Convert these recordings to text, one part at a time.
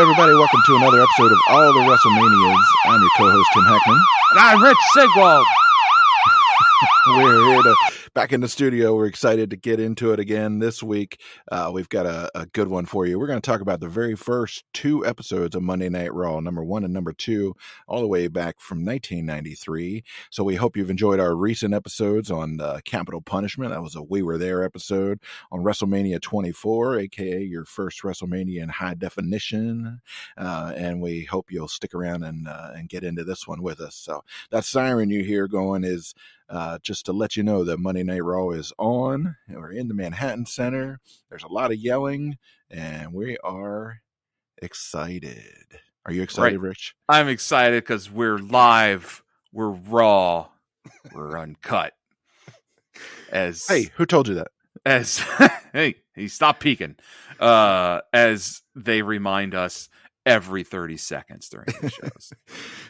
everybody. Welcome to another episode of All the WrestleManias. I'm your co-host, Tim Hackman. And I'm Rich Sigwald. We're here back in the studio. We're excited to get into it again this week. We've got a good one for you. We're going to talk about the very first two episodes of Monday Night Raw, number 1 and number 2, all the way back from 1993. So we hope you've enjoyed our recent episodes on Capital Punishment. That was a We Were There episode. On WrestleMania 24, aka your first WrestleMania in high definition. And we hope you'll stick around and get into this one with us. So that siren you hear going is just to let you know that Monday Night Raw is on. We're in the Manhattan Center. There's a lot of yelling, and we are excited. Are you excited, Rich? I'm excited because we're live, we're raw, we're uncut. Hey, who told you that? Hey, stop peeking. As they remind us every 30 seconds during the shows.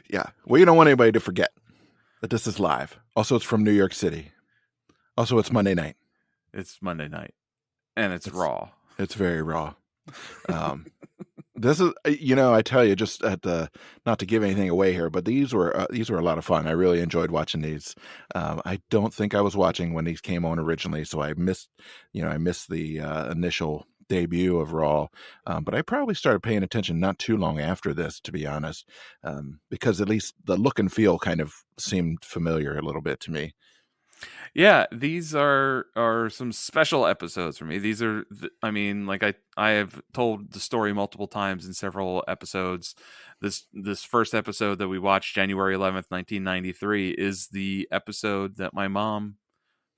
Yeah. Well, you don't want anybody to forget that this is live. Also, it's from New York City. Also, it's Monday night. It's Monday night, and it's raw. It's very raw. This is, I tell you, just not to give anything away here, but these were a lot of fun. I really enjoyed watching these. I don't think I was watching when these came on originally, so I missed the initial debut of Raw, but I probably started paying attention not too long after this, to be honest, because at least the look and feel kind of seemed familiar a little bit to me. Yeah, these are some special episodes for me. These are, I have told the story multiple times in several episodes. This first episode that we watched, January 11th, 1993, is the episode that my mom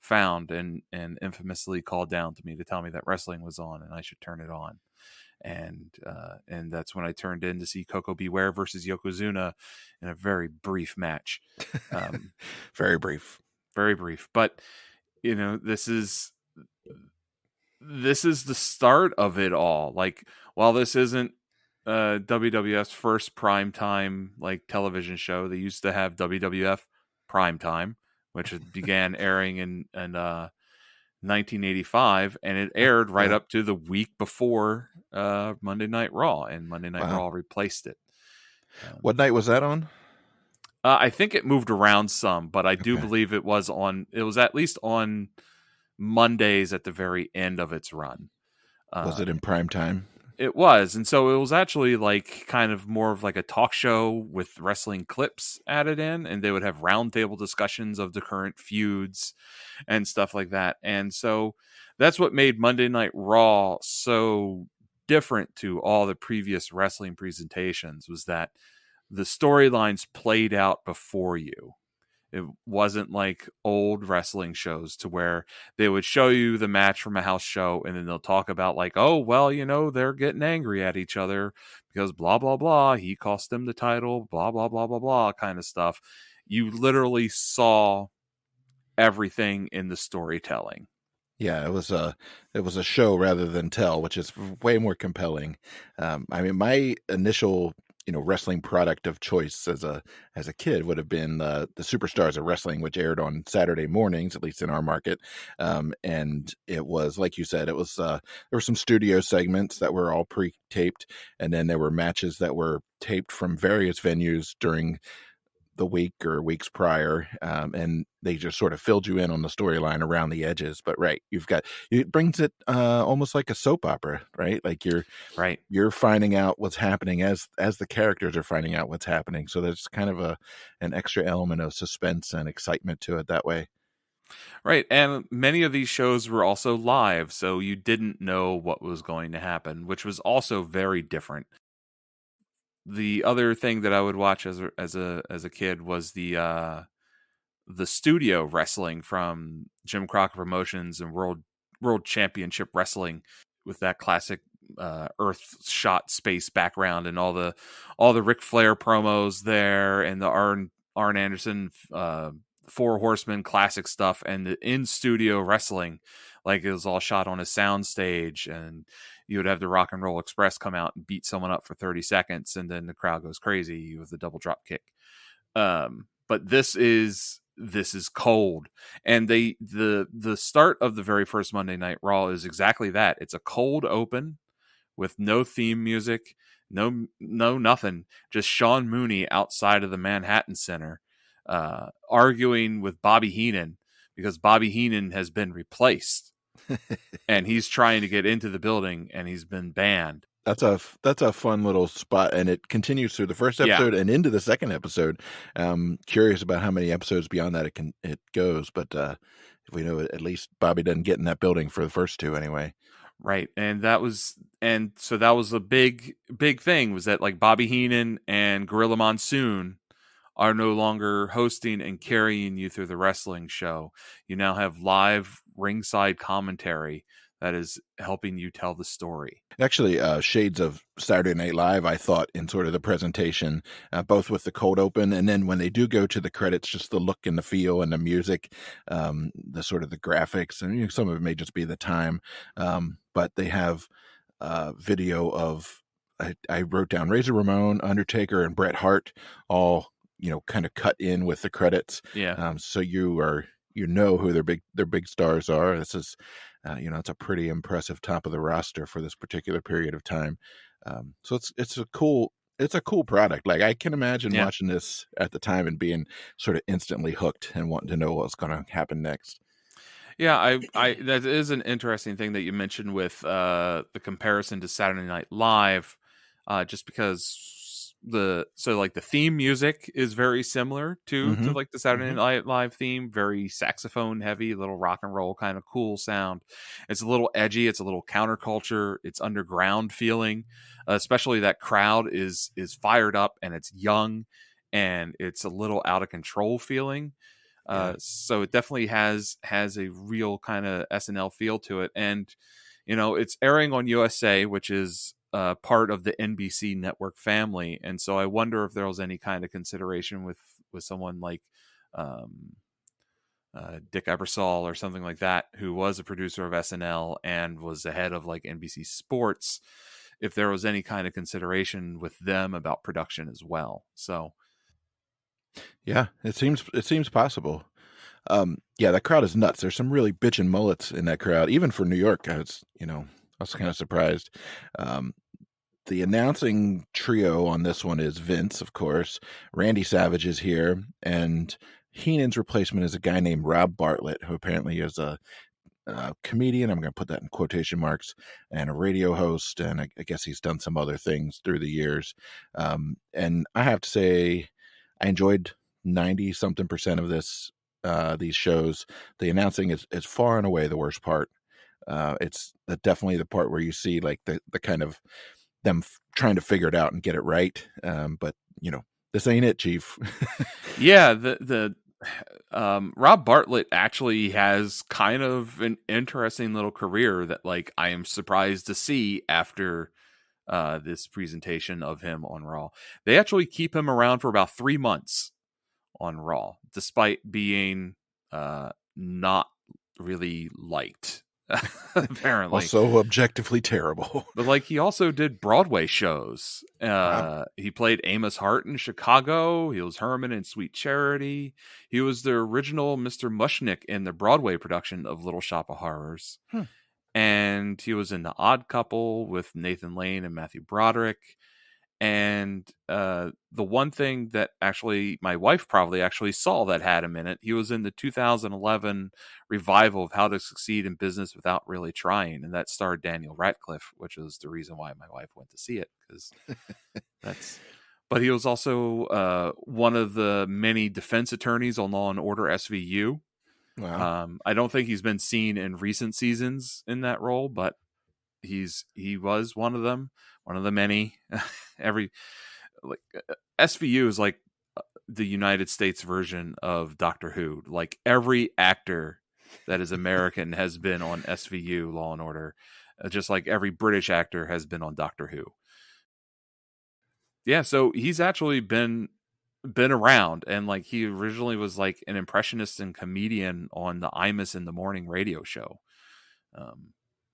found and infamously called down to me to tell me that wrestling was on and I should turn it on. And that's when I turned in to see Koko Beware versus Yokozuna in a very brief match. Very brief. But this is the start of it all. Like, while this isn't WWF's first primetime television show, they used to have WWF Primetime, which began airing in 1985, and it aired right up to the week before Monday Night Raw, and Monday Night Raw replaced it. What night was that on? I think it moved around some, but I do believe it was at least on Mondays at the very end of its run. Was it in prime time? It was, and so it was actually kind of more of a talk show with wrestling clips added in, and they would have roundtable discussions of the current feuds and stuff like that. And so that's what made Monday Night Raw so different to all the previous wrestling presentations, was that the storylines played out before you. It wasn't like old wrestling shows to where they would show you the match from a house show and then they'll talk about they're getting angry at each other because blah, blah, blah. He cost them the title, blah, blah, blah, blah, blah kind of stuff. You literally saw everything in the storytelling. Yeah, it was a show rather than tell, which is way more compelling. My initial wrestling product of choice as a kid would have been the Superstars of Wrestling, which aired on Saturday mornings, at least in our market. And it was, like you said, it was there were some studio segments that were all pre-taped, and then there were matches that were taped from various venues during the week or weeks prior, and they just sort of filled you in on the storyline around the edges. But it brings it almost like a soap opera, right? Like you're finding out what's happening as the characters are finding out what's happening. So there's kind of an extra element of suspense and excitement to it that way. Right, and many of these shows were also live, so you didn't know what was going to happen, which was also very different. The other thing that I would watch as a kid was the studio wrestling from Jim Crockett Promotions and World Championship Wrestling, with that classic Earth shot space background and all the Ric Flair promos there, and the Arn Anderson Four Horsemen classic stuff, and the in studio wrestling, it was all shot on a sound stage, and you would have the Rock and Roll Express come out and beat someone up for 30 seconds, and then the crowd goes crazy with the double drop kick. But this is cold, and the start of the very first Monday Night Raw is exactly that. It's a cold open with no theme music. No, nothing. Just Sean Mooney outside of the Manhattan Center, arguing with Bobby Heenan because Bobby Heenan has been replaced, and he's trying to get into the building, and he's been banned. That's a fun little spot, and it continues through the first Yeah. episode and into the second episode. Curious about how many episodes beyond that it goes, but if we know it, at least Bobby doesn't get in that building for the first two anyway. Right. And so that was a big thing, was that like Bobby Heenan and Gorilla Monsoon are no longer hosting and carrying you through the wrestling show. You now have live ringside commentary that is helping you tell the story. Actually, shades of Saturday Night Live, I thought, in sort of the presentation, both with the cold open and then when they do go to the credits, just the look and the feel and the music, the sort of the graphics, and some of it may just be the time, but they have video of, I wrote down Razor Ramon, Undertaker, and Bret Hart, all kind of cut in with the credits. Yeah. So you know who their big stars are. This is, it's a pretty impressive top of the roster for this particular period of time. So it's a cool product. Like, I can imagine watching this at the time and being sort of instantly hooked and wanting to know what's going to happen next. Yeah, I that is an interesting thing that you mentioned with the comparison to Saturday Night Live, just because the theme music is very similar to like the Saturday Night Live theme, very saxophone heavy, little rock and roll kind of cool sound. It's a little edgy, it's a little counterculture, it's underground feeling. Especially that crowd is fired up and it's young and it's a little out of control feeling. So it definitely has a real kind of SNL feel to it, and it's airing on USA, which is part of the NBC network family, and so I wonder if there was any kind of consideration with someone like Dick Ebersol or something like that, who was a producer of SNL and was the head of like NBC Sports, if there was any kind of consideration with them about production as well. So yeah, it seems possible. Yeah, that crowd is nuts. There's some really bitchin' mullets in that crowd, even for New York. I was kind of surprised. The announcing trio on this one is Vince, of course. Randy Savage is here, and Heenan's replacement is a guy named Rob Bartlett, who apparently is a comedian. I'm going to put that in quotation marks, and a radio host, and I guess he's done some other things through the years. And I have to say, I enjoyed 90-something% of these shows. The announcing is far and away the worst part. It's definitely the part where you see like the kind of them trying to figure it out and get it right. But this ain't it, Chief. yeah, the Rob Bartlett actually has kind of an interesting little career that like I am surprised to see after this presentation of him on Raw. They actually keep him around for about 3 months on Raw, despite being not really liked, apparently. Also objectively terrible. But like he also did Broadway shows. Wow. He played Amos Hart in Chicago. He was Herman in Sweet Charity. He was the original Mr. Mushnick in the Broadway production of Little Shop of Horrors. And he was in The Odd Couple with Nathan Lane and Matthew Broderick. And the one thing that actually my wife probably actually saw that had him in it, he was in the 2011 revival of How to Succeed in Business Without Really Trying, and that starred Daniel Radcliffe, which was the reason why my wife went to see it, because that's. But he was also one of the many defense attorneys on Law and Order SVU. Wow. I don't think he's been seen in recent seasons in that role, but he was one of them, one of the many. SVU is like the United States version of Doctor Who. Like every actor that is American has been on SVU, Law and Order, just like every British actor has been on Doctor Who. Yeah, so he's actually been around, and like he originally was like an impressionist and comedian on the Imus in the Morning radio show.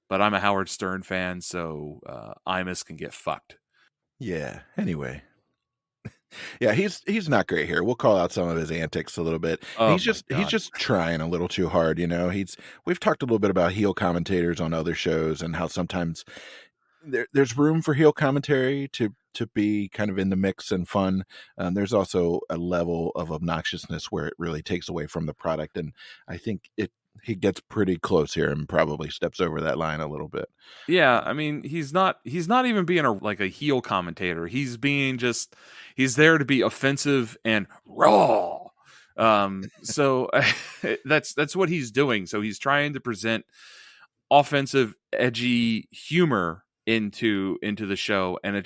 But I'm a Howard Stern fan, so Imus can get fucked. Yeah. Anyway. Yeah, he's not great here. We'll call out some of his antics a little bit. Oh, he's just trying a little too hard, We've talked a little bit about heel commentators on other shows and how sometimes there's room for heel commentary to to be kind of in the mix and fun. There's also a level of obnoxiousness where it really takes away from the product, and I think he gets pretty close here and probably steps over that line a little bit. Yeah, I mean, he's not even being a heel commentator. He's he's there to be offensive and raw. So that's what he's doing. So he's trying to present offensive, edgy humor into the show, and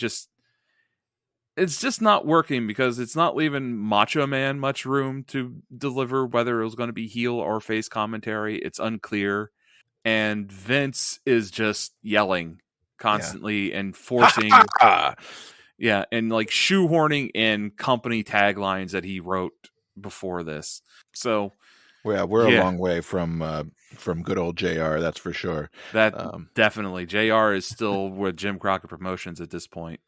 it's just not working because it's not leaving Macho Man much room to deliver whether it was going to be heel or face commentary. It's unclear. And Vince is just yelling constantly and forcing, and like shoehorning in company taglines that he wrote before this. So, well, we're a long way from good old JR, that's for sure. That definitely. JR is still with Jim Crockett Promotions at this point,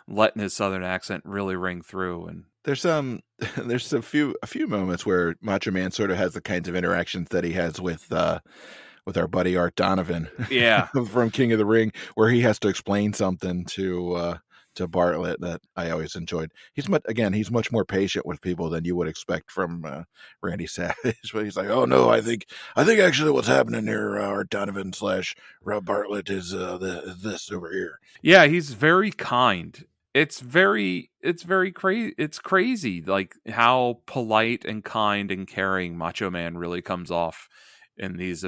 letting his Southern accent really ring through. And there's a few moments where Macho Man sort of has the kinds of interactions that he has with our buddy Art Donovan, from King of the Ring, where he has to explain something to Bartlett that I always enjoyed. He's much more patient with people than you would expect from Randy Savage. But he's like, "Oh no, I think actually what's happening here, Art Donovan / Rob Bartlett is this over here." Yeah, he's very kind. It's very crazy. It's crazy, like how polite and kind and caring Macho Man really comes off in these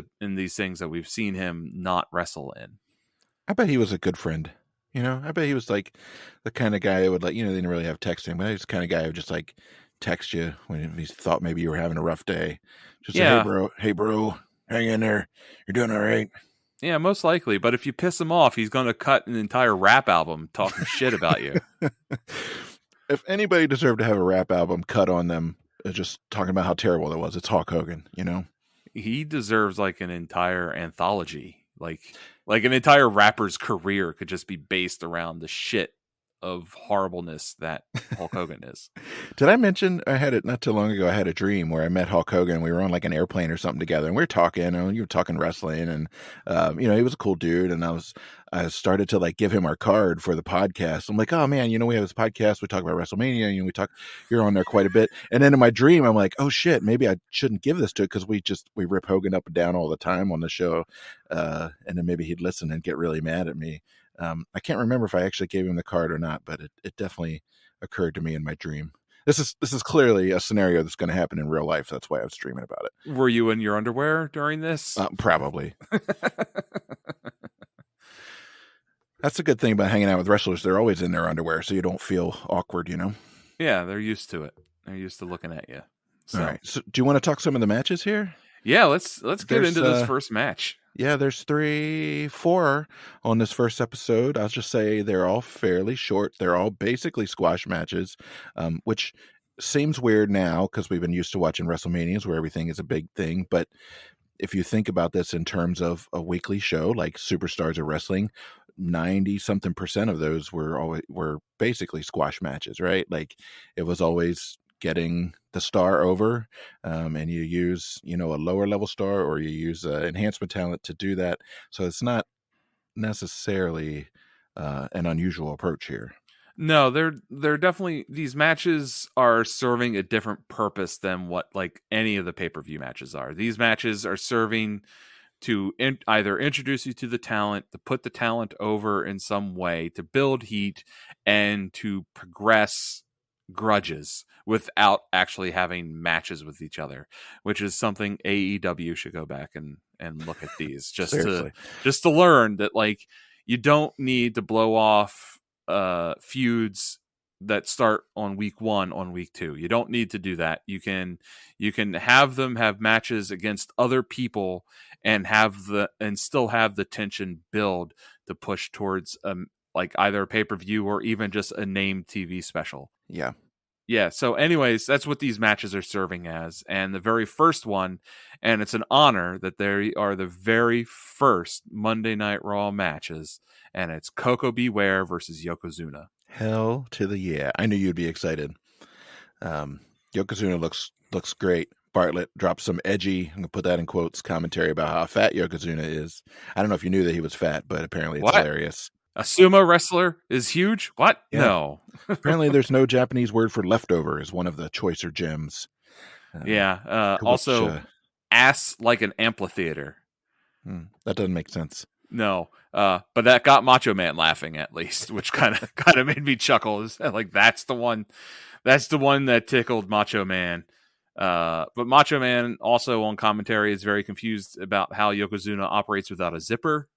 things that we've seen him not wrestle in. I bet he was a good friend. I bet he was like the kind of guy that would, like, they didn't really have texting, but he was the kind of guy who would just like text you when he thought maybe you were having a rough day. Just say, hey bro, hang in there. You're doing all right. Yeah, most likely. But if you piss him off, he's going to cut an entire rap album talking shit about you. If anybody deserved to have a rap album cut on them, just talking about how terrible it was, it's Hulk Hogan, He deserves like an entire anthology. Like an entire rapper's career could just be based around the shit of horribleness that Hulk Hogan is. Did I mention I had it not too long ago? I had a dream where I met Hulk Hogan. We were on like an airplane or something together, and we were talking. You were talking wrestling, and he was a cool dude. And I started to like give him our card for the podcast. I'm like, oh man, we have this podcast. We talk about WrestleMania. You're on there quite a bit. And then in my dream, I'm like, oh shit, maybe I shouldn't give this to it because we rip Hogan up and down all the time on the show. And then maybe he'd listen and get really mad at me. I can't remember if I actually gave him the card or not, but it definitely occurred to me in my dream. This is clearly a scenario that's going to happen in real life. That's why I was dreaming about it. Were you in your underwear during this? Probably. That's the good thing about hanging out with wrestlers. They're always in their underwear, so you don't feel awkward, Yeah, they're used to it. They're used to looking at you. So. All right. So do you want to talk some of the matches here? Yeah, let's get into this first match. Yeah, there's 4 on this first episode. I'll just say they're all fairly short. They're all basically squash matches, which seems weird now because we've been used to watching WrestleManias where everything is a big thing. But if you think about this in terms of a weekly show like Superstars of Wrestling, 90-something% of those were basically squash matches, right? Like it was always getting the star over, and you use a lower level star or you use enhancement talent to do that. So it's not necessarily an unusual approach here. No, they're definitely, these matches are serving a different purpose than what like any of the pay-per-view matches are. These matches are serving to either introduce you to the talent, to put the talent over in some way, to build heat, and to progress grudges without actually having matches with each other, which is something AEW should go back and look at these just to learn that like you don't need to blow off feuds that start on week 1 on week 2. You don't need to do that. You can have them have matches against other people and still have the tension build to push towards like either a pay-per-view or even just a named TV special. Yeah. So anyways, that's what these matches are serving as. And the very first one, and it's an honor that they are the very first Monday Night Raw matches, and it's Koko B. Ware versus Yokozuna. Hell to the yeah. I knew you'd be excited. Yokozuna looks great. Bartlett drops some edgy, I'm going to put that in quotes, commentary about how fat Yokozuna is. I don't know if you knew that he was fat, but apparently it's hilarious. A sumo wrestler is huge? What? Yeah. No. Apparently, there's no Japanese word for leftover is one of the choicer gems. Yeah. To which Also, ass like an amphitheater. that doesn't make sense. No. But that got Macho Man laughing at least, which kind of made me chuckle. Like that's the one that tickled Macho Man. But Macho Man also on commentary is very confused about how Yokozuna operates without a zipper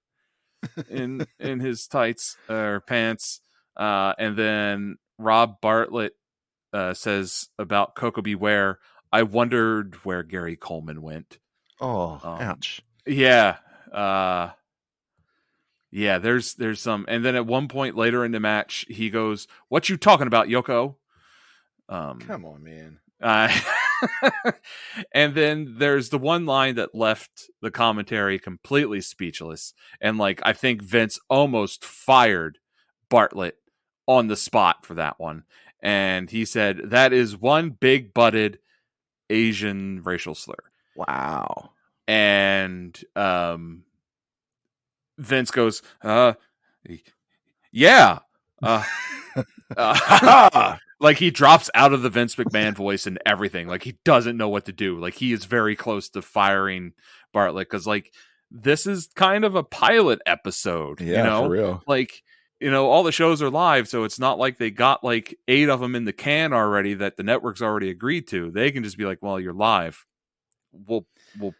in his tights or pants. And then Rob Bartlett says about Coco Beware, I wondered where Gary Coleman went. Oh, ouch. Yeah. Yeah, there's some, and then at one point later in the match, he goes, "What you talking about, Yoko?" Come on, man. And then there's the one line that left the commentary completely speechless, and like I think Vince almost fired Bartlett on the spot for that one, and he said that is one big butted Asian racial slur. Wow. And Vince goes, yeah. Like he drops out of the Vince McMahon voice and everything. Like he doesn't know what to do. Like he is very close to firing Bartlett because like this is kind of a pilot episode. Yeah, for real. Like, all the shows are live, so it's not like they got like 8 of them in the can already that the network's already agreed to. They can just be like, well, you're live. We'll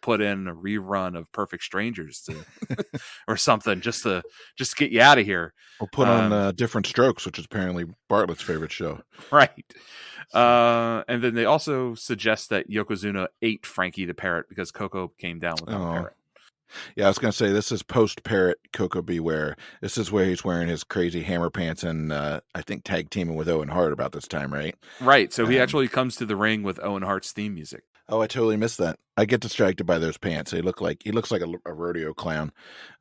put in a rerun of Perfect Strangers or something just to get you out of here. We'll put on Different Strokes, which is apparently Bartlett's favorite show. Right. And then they also suggest that Yokozuna ate Frankie the parrot because Coco came down with the parrot. Yeah, I was going to say, this is post-parrot Coco Beware. This is where he's wearing his crazy hammer pants and I think tag teaming with Owen Hart about this time, right? Right. So he actually comes to the ring with Owen Hart's theme music. Oh, I totally missed that. I get distracted by those pants. He looks like a rodeo clown.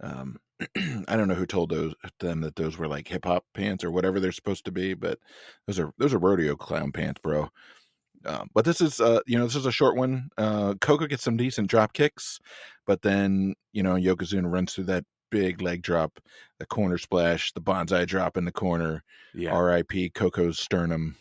I don't know who told them that those were like hip hop pants or whatever they're supposed to be, but those are rodeo clown pants, bro. But this is this is a short one. Coco gets some decent drop kicks, but then Yokozuna runs through that big leg drop, the corner splash, the bonsai drop in the corner. Yeah. R.I.P. Coco's sternum.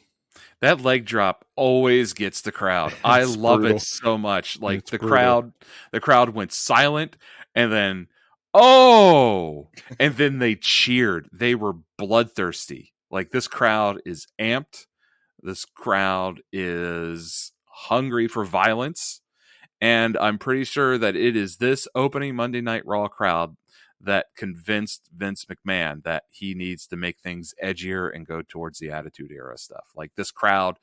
That leg drop always gets the crowd. I love it so much. Like it's the crowd went silent and then and then they cheered. They were bloodthirsty. Like this crowd is amped. This crowd is hungry for violence. And I'm pretty sure that it is this opening Monday Night Raw crowd that convinced Vince McMahon that he needs to make things edgier and go towards the Attitude Era stuff. Like this crowd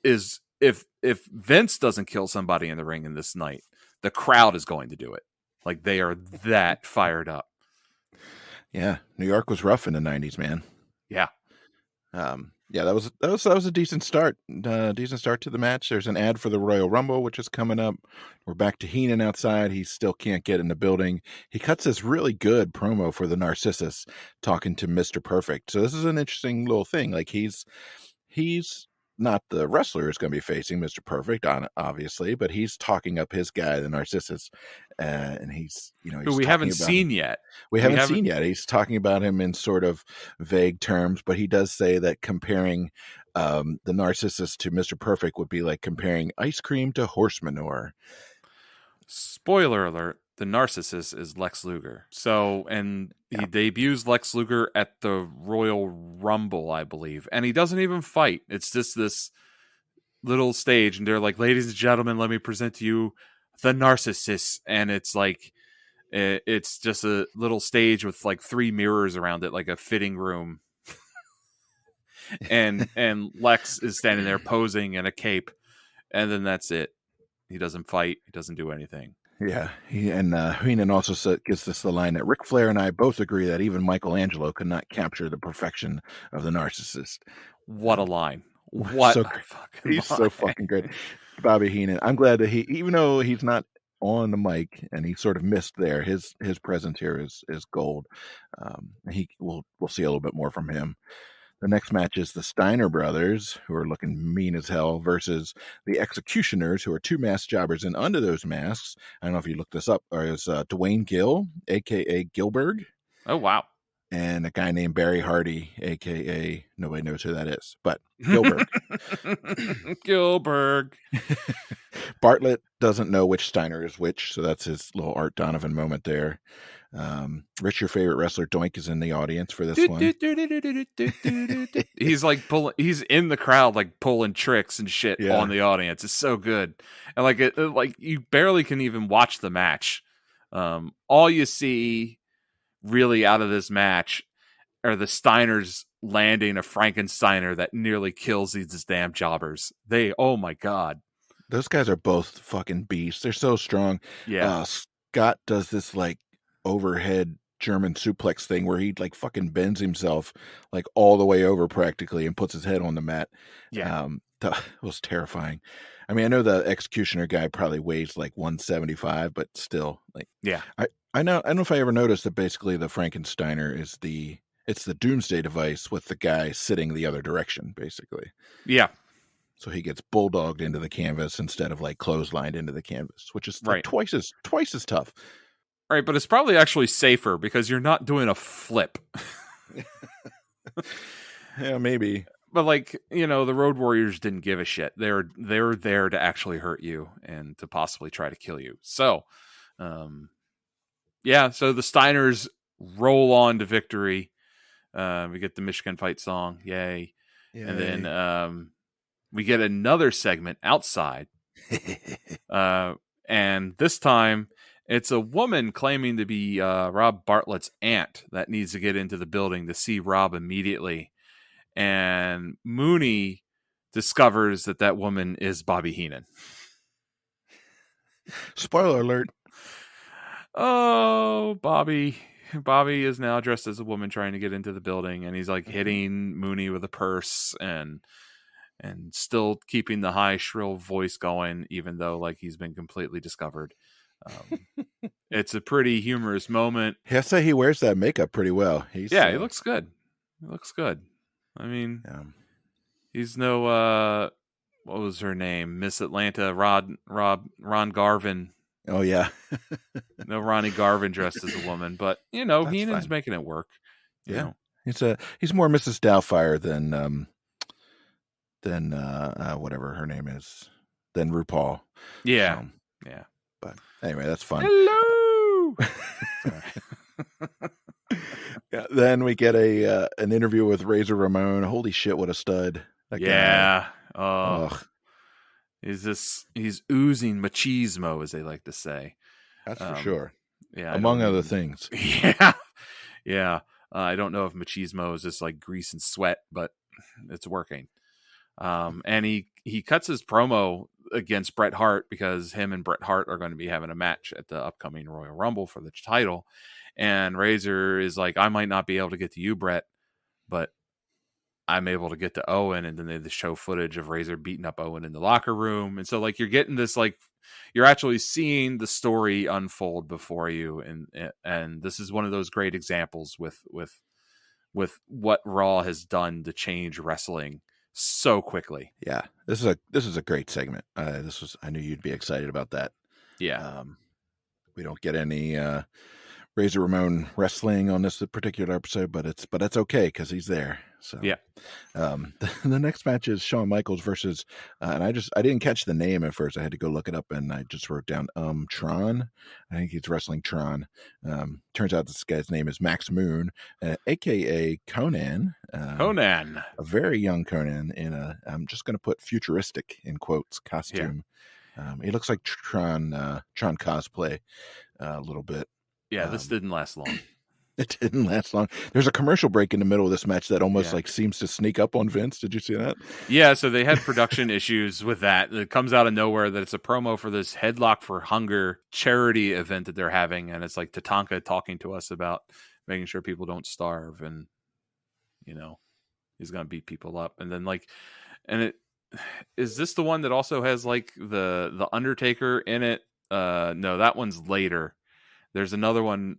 is, if Vince doesn't kill somebody in the ring in this night, the crowd is going to do it. Like they are that fired up. Yeah, New York was rough in the 90s, man. Yeah. Yeah, that was a decent start. Decent start to the match. There's an ad for the Royal Rumble, which is coming up. We're back to Heenan outside. He still can't get in the building. He cuts this really good promo for the Narcissus, talking to Mr. Perfect. So this is an interesting little thing. Like he's not the wrestler who's going to be facing Mr. Perfect, obviously, but he's talking up his guy, the Narcissus, and he's who we haven't seen yet. We haven't seen yet. He's talking about him in sort of vague terms, but he does say that comparing the Narcissus to Mr. Perfect would be like comparing ice cream to horse manure. Spoiler alert. The Narcissus is Lex Luger. So, and he debuts Lex Luger at the Royal Rumble, I believe. And he doesn't even fight. It's just this little stage. And they're like, ladies and gentlemen, let me present to you the Narcissus. And it's like, it's just a little stage with like 3 mirrors around it, like a fitting room. and Lex is standing there posing in a cape. And then that's it. He doesn't fight. He doesn't do anything. Yeah, Heenan also gets this the line that Ric Flair and I both agree that even Michelangelo could not capture the perfection of the Narcissist. What a line! What he's so fucking great, Bobby Heenan. I'm glad that even though he's not on the mic and he sort of missed there, his presence here is gold. We'll see a little bit more from him. The next match is the Steiner brothers, who are looking mean as hell, versus the Executioners, who are 2 masked jobbers. And under those masks, I don't know if you looked this up, is Dwayne Gill, a.k.a. Gilbert. Oh, wow. and a guy named Barry Hardy, aka nobody knows who that is, but Gilbert. Gilbert. Bartlett doesn't know which Steiner is which, so that's his little Art Donovan moment there. Rich, your favorite wrestler, Doink, is in the audience for this one. He's like he's in the crowd, like pulling tricks and shit on the audience. It's so good, and like you barely can even watch the match. All you see really out of this match are the Steiners landing a Frankensteiner that nearly kills these damn jobbers. Oh my god, those guys are both fucking beasts. They're so strong. Yeah. Scott does this like overhead German suplex thing where he like fucking bends himself like all the way over practically and puts his head on the mat. That was terrifying. I mean, I know the executioner guy probably weighs like 175, but still, like, I don't know if I ever noticed that basically the Frankensteiner is it's the doomsday device with the guy sitting the other direction, basically. Yeah. So he gets bulldogged into the canvas instead of like clotheslined into the canvas, which is like twice as tough. Right, but it's probably actually safer because you're not doing a flip. Yeah, maybe. But like, the Road Warriors didn't give a shit. They were there to actually hurt you and to possibly try to kill you. So, so the Steiners roll on to victory. We get the Michigan Fight song, yay! And then we get another segment outside, and this time. It's a woman claiming to be Rob Bartlett's aunt that needs to get into the building to see Rob immediately. And Mooney discovers that woman is Bobby Heenan. Spoiler alert. Oh, Bobby is now dressed as a woman trying to get into the building, and he's like hitting Mooney with a purse and still keeping the high shrill voice going, even though like he's been completely discovered. It's a pretty humorous moment. I say he wears that makeup pretty well. He looks good. I mean, he's no what was her name? Miss Atlanta, Ron Garvin. Oh yeah. No Ronnie Garvin dressed as a woman, but Heenan's fine. Making it work. Yeah. He's more Mrs. Doubtfire than whatever her name is, than RuPaul. Yeah. But anyway, that's fun. Hello. Then we get an interview with Razor Ramon. Holy shit, what a stud! That guy. He's oozing machismo, as they like to say. That's for sure. Yeah, among other things. Yeah. I don't know if machismo is just like grease and sweat, but it's working. And he cuts his promo against Bret Hart because him and Bret Hart are going to be having a match at the upcoming Royal Rumble for the title. And Razor is like, I might not be able to get to you, Bret, but I'm able to get to Owen. And then they show footage of Razor beating up Owen in the locker room. And so like, you're getting this, like, you're actually seeing the story unfold before you. And this is one of those great examples with what Raw has done to change wrestling so quickly. Yeah, this is a great segment. I knew you'd be excited about that. Yeah. We don't get any Razor Ramon wrestling on this particular episode, but it's okay because he's there. So yeah. The next match is Shawn Michaels versus and I didn't catch the name at first. I had to go look it up, and I just wrote down Tron. I think he's wrestling Tron. Turns out this guy's name is Max Moon, aka Conan. Conan, a very young Conan in I'm just going to put futuristic in quotes costume. Yeah. He looks like Tron cosplay a little bit. Yeah, this didn't last long. It didn't last long. There's a commercial break in the middle of this match that almost like seems to sneak up on Vince. Did you see that? Yeah, so they had production issues with that. It comes out of nowhere that it's a promo for this Headlock for Hunger charity event that they're having, and it's like Tatanka talking to us about making sure people don't starve, and he's gonna beat people up, and then is this the one that also has like the Undertaker in it? No, that one's later. There's another one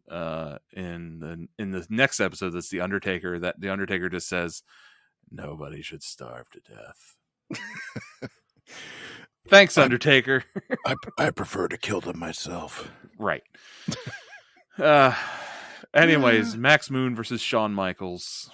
in the next episode that's the Undertaker, that the Undertaker just says, "Nobody should starve to death." Thanks, Undertaker. I prefer to kill them myself. Right. Anyways, Max Moon versus Shawn Michaels.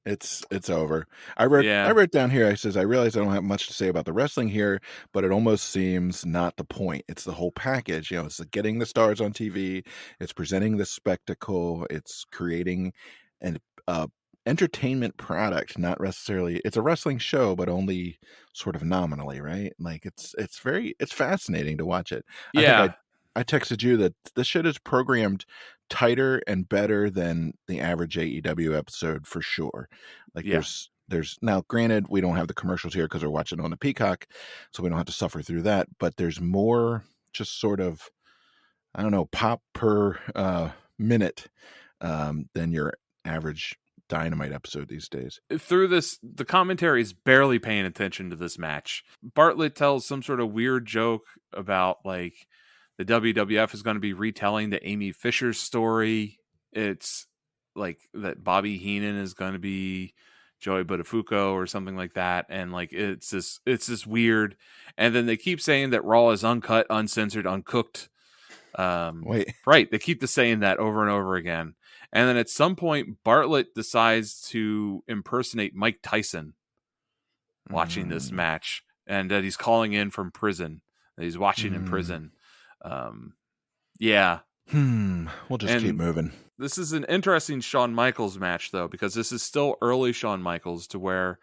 It's over. I Yeah. wrote down here. I says I realize I don't have much to say about the wrestling here, but it almost seems not the point. It's the whole package. It's getting the stars on TV. It's presenting the spectacle. It's creating an entertainment product, not necessarily. It's a wrestling show, but only sort of nominally, right? Like it's fascinating to watch it. I think Yeah. I texted you that this shit is programmed tighter and better than the average AEW episode for sure. Like Yeah. there's now, granted, we don't have the commercials here because we're watching on the Peacock, so we don't have to suffer through that, but there's more just sort of, I don't know, pop per minute than your average Dynamite episode these days. Through this, the commentary is barely paying attention to this match. Bartlett tells some sort of weird joke about like the WWF is going to be retelling the Amy Fisher story. It's like that Bobby Heenan is going to be Joey Buttafuoco or something like that, and like it's this weird. And then they keep saying that Raw is uncut, uncensored, uncooked. Wait, Right, they keep saying that over and over again. And then at some point, Bartlett decides to impersonate Mike Tyson watching this match, and that he's calling in from prison. That he's watching in prison. Yeah. We'll just keep moving. This is an interesting Shawn Michaels match, though, because this is still early Shawn Michaels, to where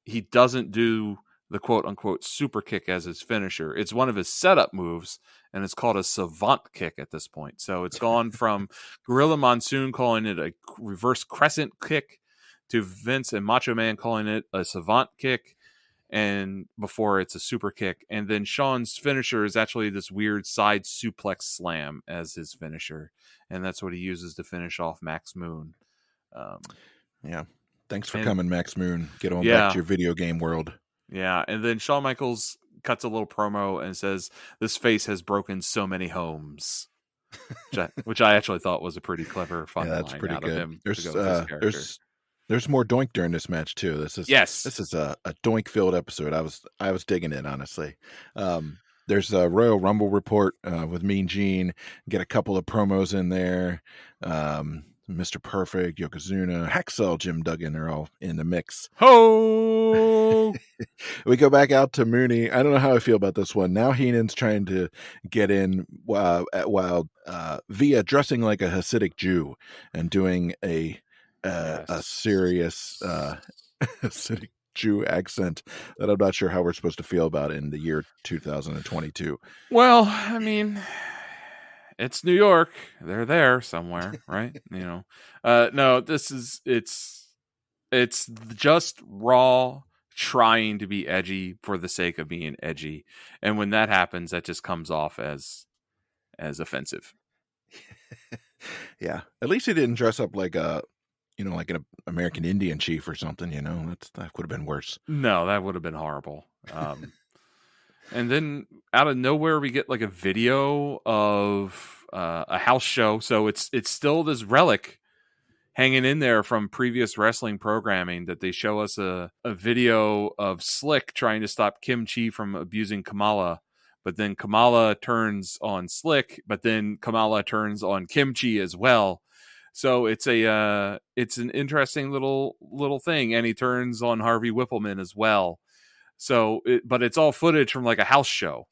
he doesn't do the quote-unquote super kick as his finisher. It's one of his setup moves, and it's called a savant kick at this point. So it's gone from Gorilla Monsoon calling it a reverse crescent kick to Vince and Macho Man calling it a savant kick, and before it's a super kick. And then Shawn's finisher is actually this weird side suplex slam as his finisher, and that's what he uses to finish off Max Moon. Yeah. Thanks for coming, Max Moon. Get on back to your video game world. Yeah, and then Shawn Michaels cuts a little promo and says, "This face has broken so many homes," which I actually thought was a pretty clever, fun that's line pretty out good. of him. There's more Doink during this match too. This is a Doink filled episode. I was digging it, honestly. There's a Royal Rumble report with Mean Gene. Get a couple of promos in there. Mr. Perfect, Yokozuna, Hacksaw, Jim Duggan are all in the mix. Ho! We go back out to Mooney. I don't know how I feel about this one. Now Heenan's trying to get in while via dressing like a Hasidic Jew and doing a serious Hasidic Jew accent that I'm not sure how we're supposed to feel about in the year 2022. Well, I mean, it's New York. They're there somewhere, right? No, it's just Raw trying to be edgy for the sake of being edgy. And when that happens, that just comes off as offensive. Yeah. At least he didn't dress up like like an American Indian chief or something, that would have been worse. No, that would have been horrible. And then out of nowhere, we get like a video of a house show. So it's still this relic hanging in there from previous wrestling programming, that they show us a video of Slick trying to stop Kim Chi from abusing Kamala. But then Kamala turns on Slick, but then Kamala turns on Kim Chi as well. So it's an interesting little thing, and he turns on Harvey Whippleman as well. So, but it's all footage from like a house show.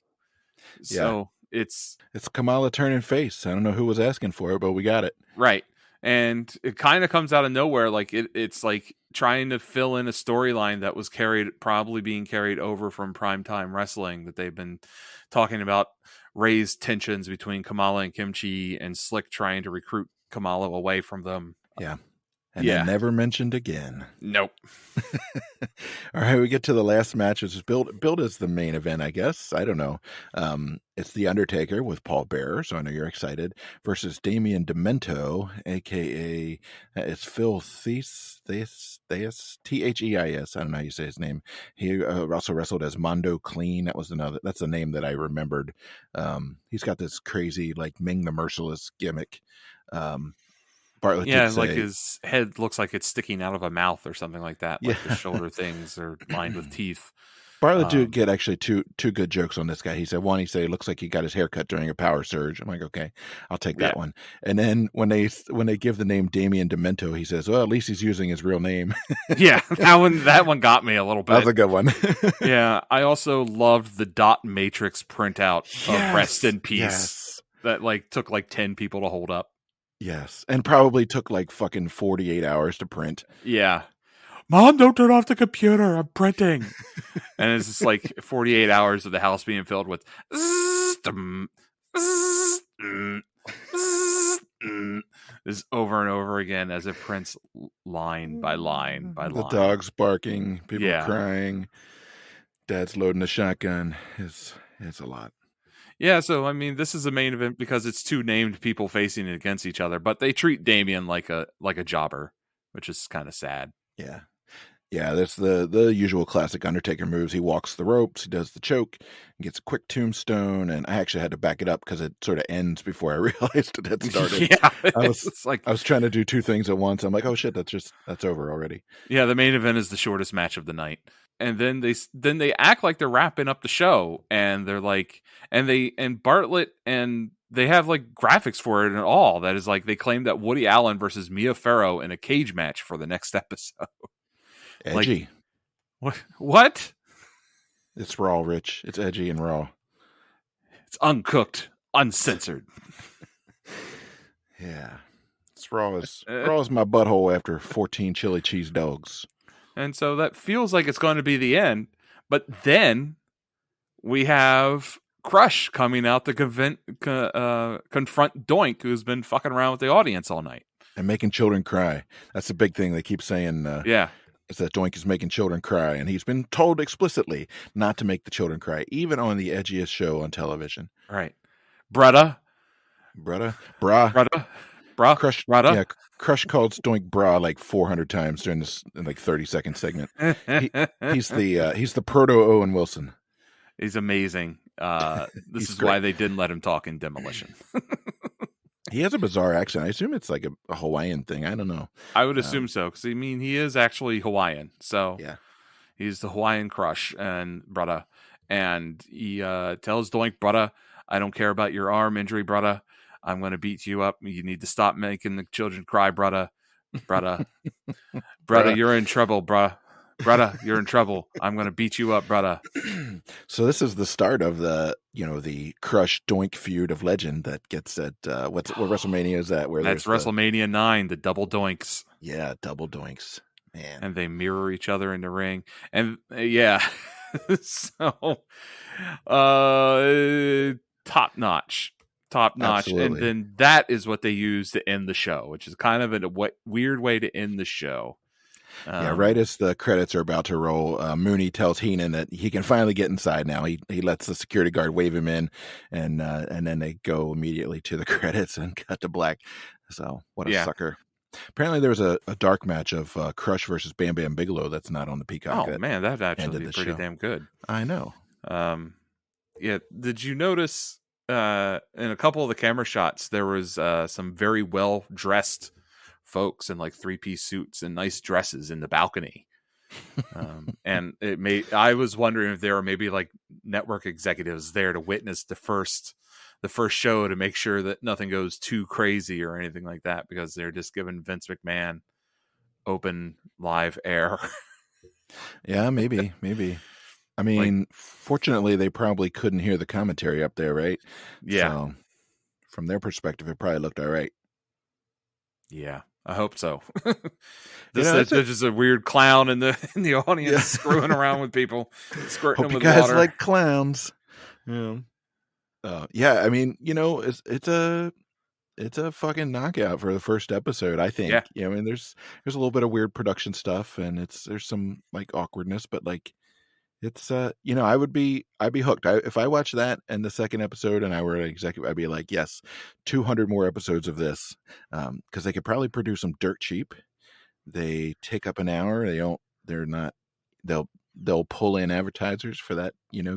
So it's Kamala turning face. I don't know who was asking for it, but we got it right, and it kind of comes out of nowhere. Like it's like trying to fill in a storyline that was probably being carried over from primetime wrestling, that they've been talking about raised tensions between Kamala and Kim Chi, and Slick trying to recruit Kamala away from them. Yeah. And then never mentioned again. Nope. All right, we get to the last match, which is billed as the main event, I guess. I don't know. It's The Undertaker with Paul Bearer, so I know you're excited, versus Damian Demento, a.k.a. It's Phil Theis, Theis, Theis. I don't know how you say his name. He also wrestled as Mondo Clean. That's a name that I remembered. He's got this crazy, like, Ming the Merciless gimmick. Bartlett like his head looks like it's sticking out of a mouth or something like that. Like the shoulder things are lined with teeth. Bartlett did get actually two good jokes on this guy. He said one, he said it looks like he got his hair cut during a power surge. I'm like, okay, I'll take Yeah. that one. And then when they give the name Damien Demento, he says, well, at least he's using his real name. Yeah, that one got me a little bit. That was a good one. Yeah, I also loved the dot matrix printout of Rest in Peace. Yes. That took 10 people to hold up. Yes, and probably took fucking 48 hours to print. Yeah. Mom, don't turn off the computer. I'm printing. And it's just 48 hours of the house being filled with this over and over again as it prints line by line by line. The dogs barking, people crying, dad's loading the shotgun. It's a lot. Yeah, so I mean, this is a main event because it's two named people facing against each other, but they treat Damien like a jobber, which is kind of sad. Yeah. Yeah, that's the usual classic Undertaker moves. He walks the ropes, he does the choke, gets a quick tombstone, and I actually had to back it up because it sort of ends before I realized it had started. Yeah, I was trying to do two things at once. I'm like, oh shit, that's over already. Yeah, the main event is the shortest match of the night, and then they act like they're wrapping up the show, and they're like, and Bartlett and they have graphics for it and all. That is they claim that Woody Allen versus Mia Farrow in a cage match for the next episode. Edgy. What? It's raw, Rich. It's edgy and raw. It's uncooked, uncensored. Yeah. It's raw as my butthole after 14 chili cheese dogs. And so that feels like it's going to be the end. But then we have Crush coming out to confront Doink, who's been fucking around with the audience all night. And making children cry. That's the big thing they keep saying. Yeah. Is that Doink is making children cry, and he's been told explicitly not to make the children cry, even on the edgiest show on television. Right. Brah. Crush, brada. Yeah, Crush calls Doink bra 400 times during this 30-second segment. He's the proto Owen Wilson. He's amazing. This is great. Why they didn't let him talk in Demolition. He has a bizarre accent. I assume it's a Hawaiian thing. I don't know. I would assume so, because he is actually Hawaiian. So yeah, he's the Hawaiian Crush and brada. And he tells Doink, brada, I don't care about your arm injury, brada. I'm going to beat you up. You need to stop making the children cry, brada. Brada, you're in trouble, brah. Brada, you're in trouble. I'm going to beat you up, brada. So this is the start of the Crush Doink feud of legend that gets at what WrestleMania is that? Where that's WrestleMania 9, the double doinks. Yeah, double doinks, man. And they mirror each other in the ring, and so top notch. Absolutely. And then that is what they use to end the show, which is kind of a weird way to end the show. Right as the credits are about to roll, Mooney tells Heenan that he can finally get inside now. He lets the security guard wave him in, and then they go immediately to the credits and cut to black. So what a sucker. Apparently there was a dark match of Crush versus Bam Bam Bigelow that's not on the Peacock. Oh man, that actually be pretty damn good. I know. Did you notice in a couple of the camera shots there was some very well dressed folks in 3-piece suits and nice dresses in the balcony, and I was wondering if there were maybe network executives there to witness the first show to make sure that nothing goes too crazy or anything like that, because they're just giving Vince McMahon open live air. Yeah, maybe. I mean, fortunately, they probably couldn't hear the commentary up there, right? Yeah. So, from their perspective, it probably looked all right. Yeah, I hope so. There's just a weird clown in the audience screwing around with people, squirting hope them with you guys water. Like clowns. Yeah. I mean, it's a fucking knockout for the first episode, I think. Yeah. I mean, there's a little bit of weird production stuff, and there's some awkwardness, but it's I'd be hooked. If I watched that and the second episode and I were an executive, I'd be like, yes, 200 more episodes of this, because they could probably produce them dirt cheap. They take up an hour. They'll pull in advertisers for that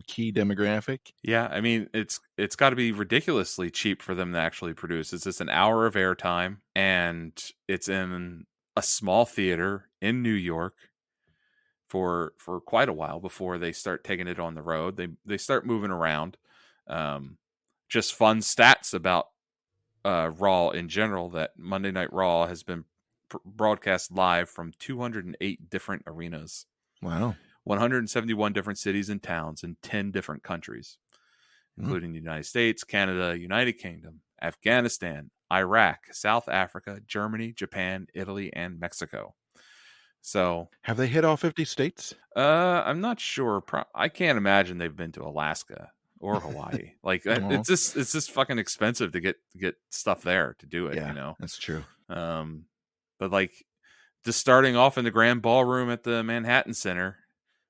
key demographic. Yeah, I mean, it's got to be ridiculously cheap for them to actually produce. It's just an hour of airtime, and it's in a small theater in New York for quite a while before they start taking it on the road. They start moving around. Just fun stats about Raw in general, that Monday Night Raw has been broadcast live from 208 different arenas, Wow. 171 different cities and towns in 10 different countries, including the United States, Canada, United Kingdom, Afghanistan, Iraq, South Africa, Germany, Japan, Italy, and Mexico. So, have they hit all 50 states? I'm not sure. I can't imagine they've been to Alaska or Hawaii. Like it's just fucking expensive to get stuff there to do it. Yeah, you know, that's true. But like just starting off in the Grand Ballroom at the Manhattan Center,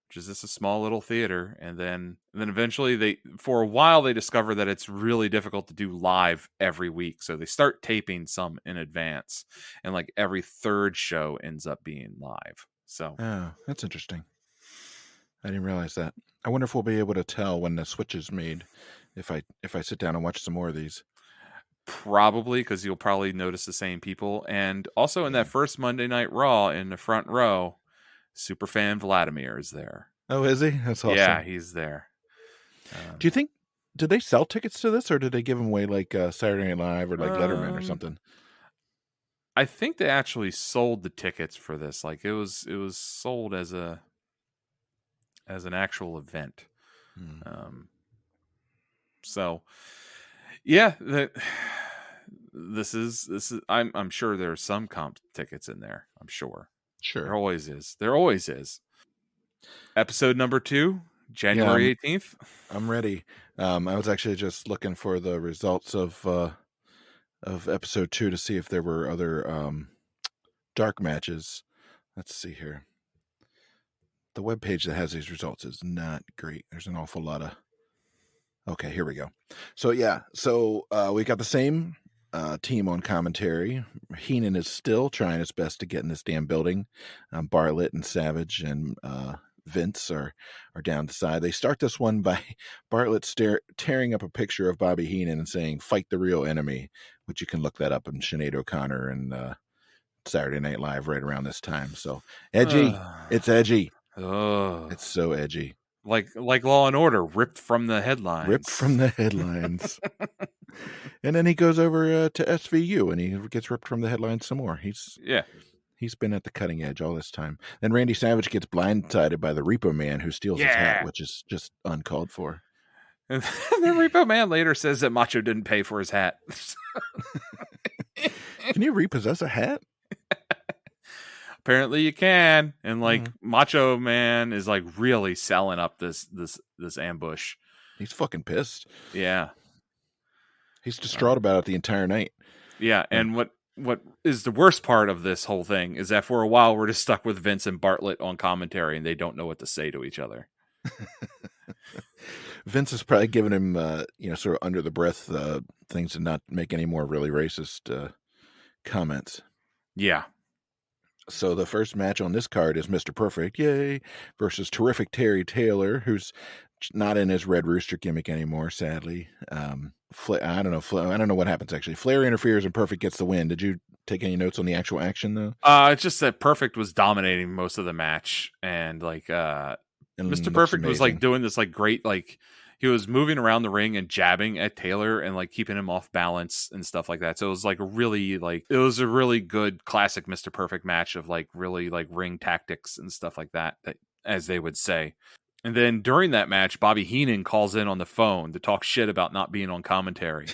which is just a small little theater, and then eventually for a while they discover that it's really difficult to do live every week, so they start taping some in advance, and like every third show ends up being live. So that's interesting. I didn't realize that. I wonder if we'll be able to tell when the switch is made if I sit down and watch some more of these. Probably, because you'll probably notice the same people. And also in that first Monday Night Raw in the front row, Superfan Vladimir is there. Oh, is he? That's awesome. Yeah, he's there. Do you think, did they sell tickets to this, or did they give them away like Saturday Night Live or like Letterman or something? I think they actually sold the tickets for this. Like it was sold as an actual event. So yeah, this is I'm sure there's some comp tickets in there. I'm sure. There always is. Episode number 2, January 18th. I'm ready. I was actually just looking for the results of episode 2 to see if there were other dark matches. Let's see here. The webpage that has these results is not great. There's an awful lot of... Okay, here we go. So yeah, we got the same team on commentary. Heenan is still trying his best to get in this damn building. Bartlett and Savage and Vince are down the side. They start this one by Bartlett tearing up a picture of Bobby Heenan and saying, "Fight the real enemy," which you can look that up in Sinead O'Connor and Saturday Night Live right around this time. So edgy. It's edgy. It's so edgy. Like Law and Order, ripped from the headlines. And then he goes over to SVU and he gets ripped from the headlines some more. He's been at the cutting edge all this time. Then Randy Savage gets blindsided by the Repo Man, who steals his hat, which is just uncalled for. And the Repo Man later says that Macho didn't pay for his hat. Can you repossess a hat? Apparently you can. And like Macho Man is like really selling up this ambush. He's fucking pissed. Yeah. He's distraught about it the entire night. Yeah. And what is the worst part of this whole thing is that for a while we're just stuck with Vince and Bartlett on commentary and they don't know what to say to each other. Vince is probably giving him, sort of under the breath things to not make any more really racist comments. Yeah. So the first match on this card is Mr. Perfect, yay, versus Terrific Terry Taylor, who's not in his Red Rooster gimmick anymore, sadly. I don't know what happens, actually. Flair interferes and Perfect gets the win. Did you take any notes on the actual action, though? It's just that Perfect was dominating most of the match, and like Mr. Perfect was like doing this like great, like he was moving around the ring and jabbing at Taylor and like keeping him off balance and stuff like that. So it was like it was a really good classic Mr. Perfect match of like really like ring tactics and stuff like that, as they would say. And then during that match, Bobby Heenan calls in on the phone to talk shit about not being on commentary.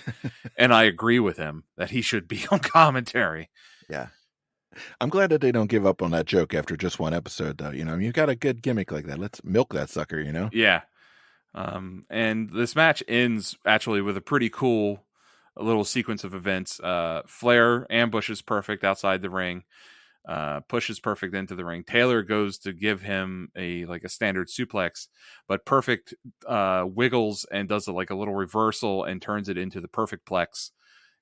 And I agree with him that he should be on commentary. Yeah. I'm glad that they don't give up on that joke after just one episode, though. You've got a good gimmick like that. Let's milk that sucker, Yeah. And this match ends actually with a pretty cool little sequence of events. Flair ambushes Perfect outside the ring, pushes Perfect into the ring. Taylor goes to give him a standard suplex, but Perfect wiggles and does a little reversal and turns it into the Perfect Plex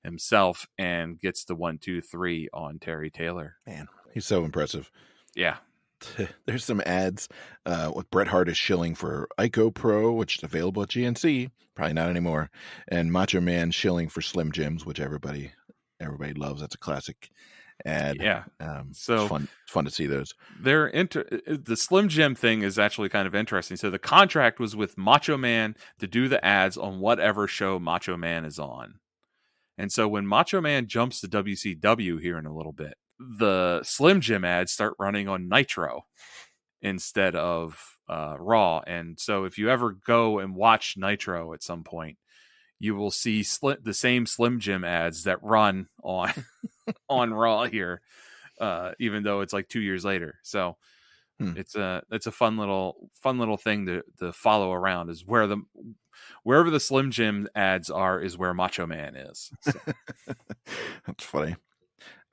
himself and gets the 1-2-3 on Terry Taylor. Man, he's so impressive. Yeah. There's some ads with Bret Hart is shilling for Ico Pro, which is available at GNC, probably not anymore, and Macho Man shilling for Slim Jims, which everybody loves. That's a classic ad. Yeah. It's So fun. It's fun to see those. the Slim Jim thing is actually kind of interesting. So the contract was with Macho Man to do the ads on whatever show Macho Man is on. And so when Macho Man jumps to WCW here in a little bit, the Slim Jim ads start running on Nitro instead of Raw. And so if you ever go and watch Nitro at some point, you will see the same Slim Jim ads that run on on Raw here, even though it's like 2 years later. So it's a fun little thing to follow around. Is wherever the Slim Jim ads are is where Macho Man is. So. That's funny.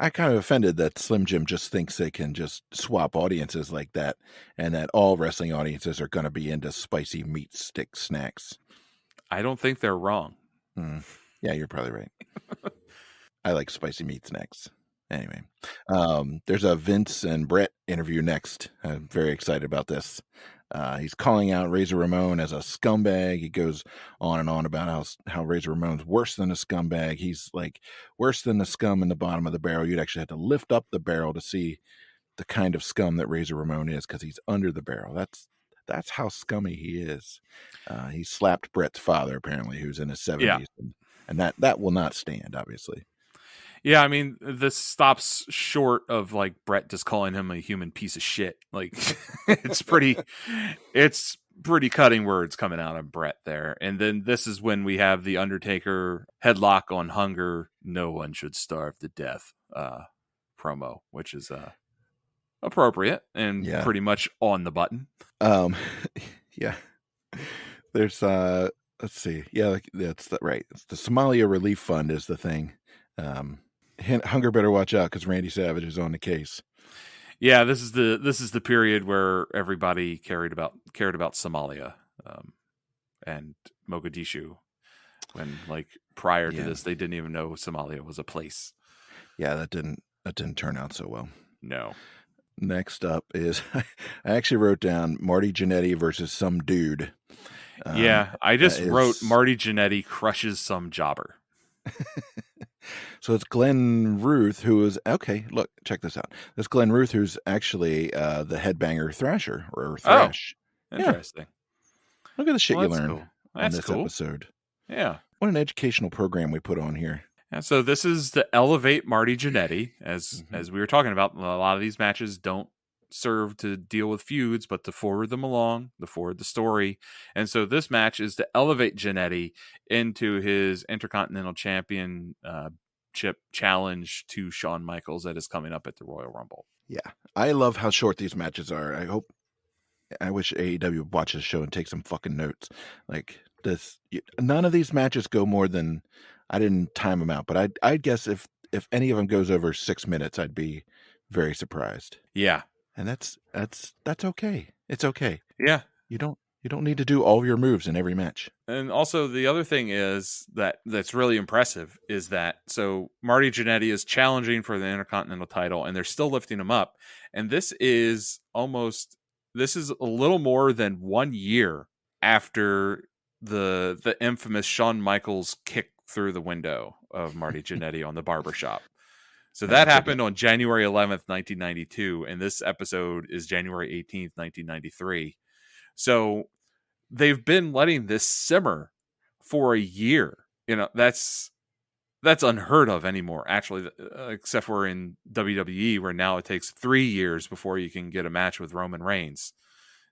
I kind of offended that Slim Jim just thinks they can just swap audiences like that, and that all wrestling audiences are going to be into spicy meat stick snacks. I don't think they're wrong. Yeah, you're probably right. I like spicy meat snacks. Anyway, there's a Vince and Brett interview next. I'm very excited about this. He's calling out Razor Ramon as a scumbag. He goes on and on about how Razor Ramon's worse than a scumbag. He's like worse than the scum in the bottom of the barrel. You'd actually have to lift up the barrel to see the kind of scum that Razor Ramon is, because he's under the barrel. That's how scummy he is. He slapped Brett's father, apparently, who's in his 70s, and that will not stand, obviously. Yeah, I mean, this stops short of like Brett just calling him a human piece of shit. Like it's pretty cutting words coming out of Brett there. And then this is when we have the Undertaker headlock on Hunger, no one should starve to death promo, which is appropriate and pretty much on the button. Yeah. There's let's see. Yeah, that's right. It's the Somalia Relief Fund is the thing. Hunger better watch out because Randy Savage is on the case. Yeah, this is the period where everybody cared about Somalia and Mogadishu, when like prior to this they didn't even know Somalia was a place. Yeah, that didn't turn out so well. No. Next up is I actually wrote down Marty Jannetty versus some dude. I just wrote Marty Jannetty crushes some jobber. So it's Glenn Ruth, who is okay. Look, check this out. There's Glenn Ruth, who's actually the headbanger Thrasher or Thrash. Oh, interesting. Yeah. Look at the shit you learn on this episode. Yeah, what an educational program we put on here. Yeah, so this is to elevate Marty Jannetty, as we were talking about. A lot of these matches don't serve to deal with feuds, but to forward them along, to forward the story. And so this match is to elevate Jannetty into his Intercontinental Championship challenge to Shawn Michaels that is coming up at the Royal Rumble. Yeah, I love how short these matches are. I wish AEW would watch this show and take some fucking notes. Like this, none of these matches go more than, I didn't time them out, but I'd guess if any of them goes over 6 minutes, I'd be very surprised. Yeah. And that's okay. It's okay. Yeah. You don't need to do all your moves in every match. And also the other thing is that's really impressive is that so Marty Jannetty is challenging for the Intercontinental title and they're still lifting him up. And this is a little more than 1 year after the infamous Shawn Michaels kick through the window of Marty Jannetty on the barbershop. So that happened on January 11th, 1992, and this episode is January 18th, 1993. So they've been letting this simmer for a year. You know, that's unheard of anymore, actually, except for in WWE, where now it takes 3 years before you can get a match with Roman Reigns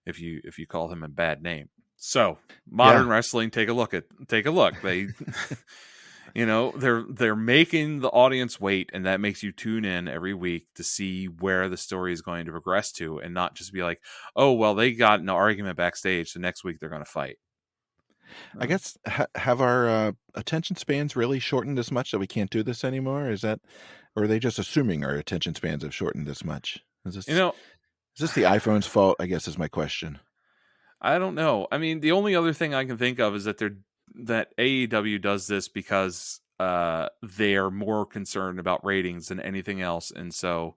if you call him a bad name. So modern wrestling, take a look. They you know, they're making the audience wait, and that makes you tune in every week to see where the story is going to progress to, and not just be like, oh, well, they got in an argument backstage, so next week they're going to fight. I guess have our attention spans really shortened as much that we can't do this anymore? Or are they just assuming our attention spans have shortened this much? Is this the iPhone's fault? I guess is my question. I don't know. I mean, the only other thing I can think of is that AEW does this because they are more concerned about ratings than anything else, and so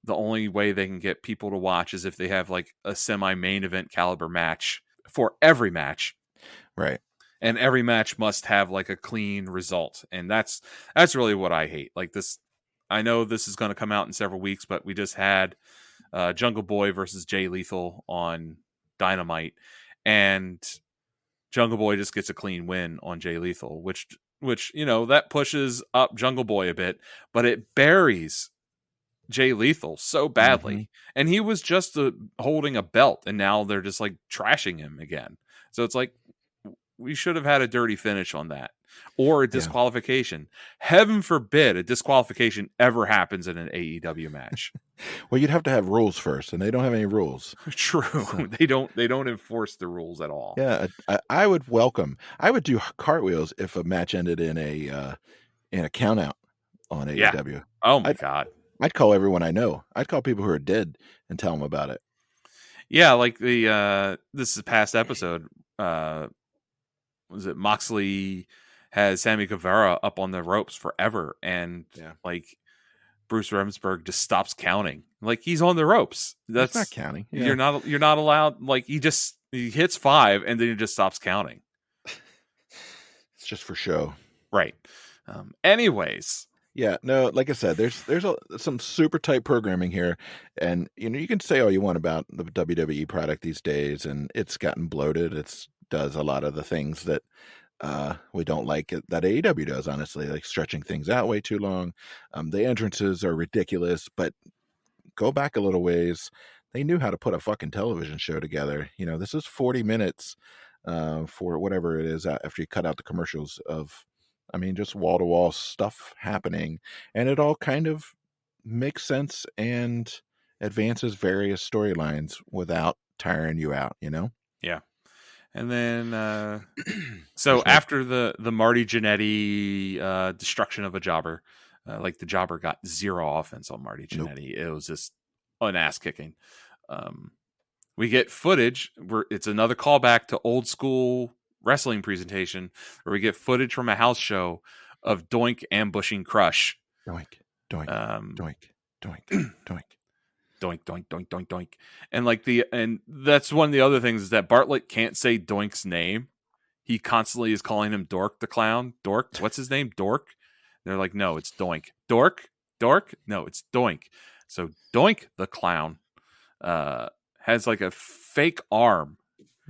the only way they can get people to watch is if they have like a semi-main event caliber match for every match, right? And every match must have like a clean result, and that's really what I hate. Like this, I know this is going to come out in several weeks, but we just had Jungle Boy versus Jay Lethal on Dynamite, and Jungle Boy just gets a clean win on Jay Lethal, which that pushes up Jungle Boy a bit, but it buries Jay Lethal so Mm-hmm. badly. And he was just holding a belt, and now they're just like trashing him again. So it's like, we should have had a dirty finish on that, or a Yeah. disqualification. Heaven forbid a disqualification ever happens in an AEW match. Well, you'd have to have rules first, and they don't have any rules. True. So, They don't enforce the rules at all. yeah, I would do cartwheels if a match ended in a count out on Yeah. AEW. Oh my I'd God. I'd call everyone I know. I'd call people who are dead and tell them about it. Yeah, like this is a past episode. Was it Moxley has Sammy Guevara up on the ropes forever, and Yeah. like Bruce Remsburg just stops counting. Like, he's on the ropes. That's not That's counting. Yeah. you're not allowed. Like, he hits 5 and then he just stops counting. It's just for show. Right. Anyways. Yeah, no, like I said, there's some super tight programming here, and you can say all you want about the WWE product these days, and it's gotten bloated. It's does a lot of the things that we don't like that AEW does, honestly, like stretching things out way too long. The entrances are ridiculous, but go back a little ways. They knew how to put a fucking television show together. This is 40 minutes for whatever it is after you cut out the commercials of, just wall-to-wall stuff happening. And it all kind of makes sense and advances various storylines without tiring you out, Yeah. And then, so after the Marty Jannetty destruction of a jobber, like the jobber got 0 offense on Marty Jannetty. Nope. It was just an ass kicking. We get footage where it's another callback to old school wrestling presentation, where we get footage from a house show of Doink ambushing Crush. Doink, doink, doink, doink, doink. Doink, doink, doink, doink, doink. And that's one of the other things, is that Bartlett can't say Doink's name. He constantly is calling him Dork the Clown. Dork? What's his name? Dork? They're like, no, it's Doink. Dork? Dork? No, it's Doink. So Doink the Clown has like a fake arm.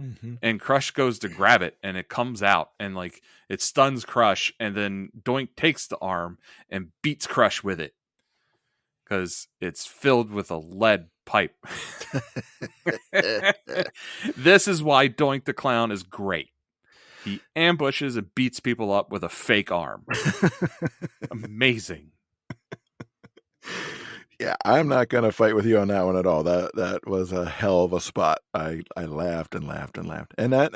Mm-hmm. And Crush goes to grab it, and it comes out, and like it stuns Crush, and then Doink takes the arm and beats Crush with it, because it's filled with a lead pipe. This is why Doink the Clown is great. He ambushes and beats people up with a fake arm. Amazing. Yeah, I'm not going to fight with you on that one at all. That was a hell of a spot. I laughed and laughed and laughed. And that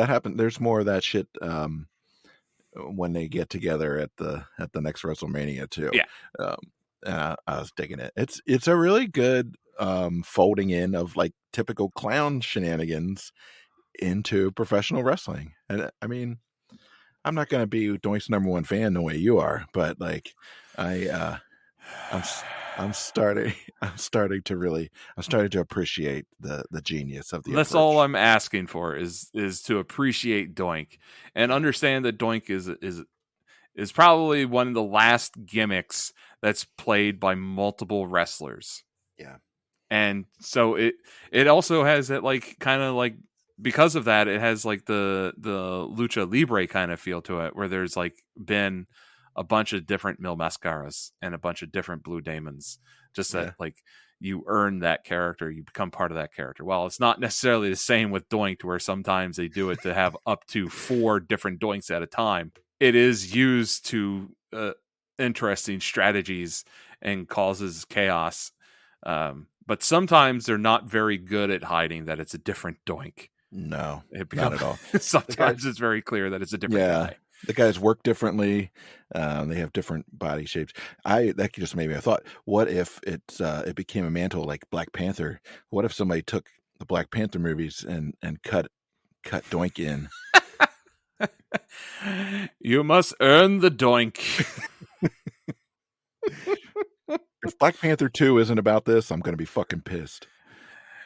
happened. There's more of that shit when they get together at the next WrestleMania too. Yeah. I was digging it. It's a really good folding in of like typical clown shenanigans into professional wrestling. And I'm not going to be Doink's #1 fan the way you are, but like I'm starting to appreciate the genius of the That's approach. all I'm asking for is to appreciate Doink and understand that Doink is probably one of the last gimmicks that's played by multiple wrestlers. Yeah. And so it also has that like kind of like, because of that, it has like the lucha libre kind of feel to it, where there's like been a bunch of different Mil Mascaras and a bunch of different Blue Demons, just that like you earn that character, you become part of that character. Well, it's not necessarily the same with Doink, where sometimes they do it to have up to 4 different Doinks at a time. It is used to interesting strategies and causes chaos. But sometimes they're not very good at hiding that it's a different Doink. No, not at all. Sometimes it's very clear that it's a different guy. The guys work differently. They have different body shapes. That just made me a thought. What if it became a mantle like Black Panther? What if somebody took the Black Panther movies and cut Doink in? You must earn the Doink. If Black Panther 2 isn't about this, I'm going to be fucking pissed.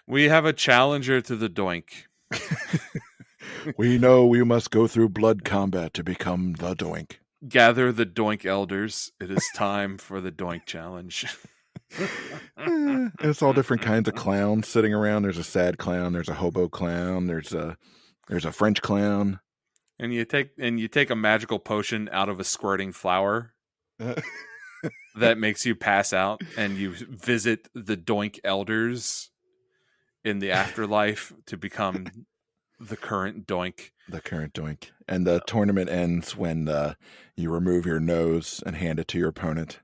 We have a challenger to the Doink. We know we must go through blood combat to become the Doink. Gather the Doink elders. It is time for the Doink challenge. It's all different kinds of clowns sitting around. There's a sad clown. There's a hobo clown. There's a French clown. And you take a magical potion out of a squirting flower that makes you pass out, and you visit the Doink elders in the afterlife to become the current Doink. The current Doink. And the tournament ends when you remove your nose and hand it to your opponent.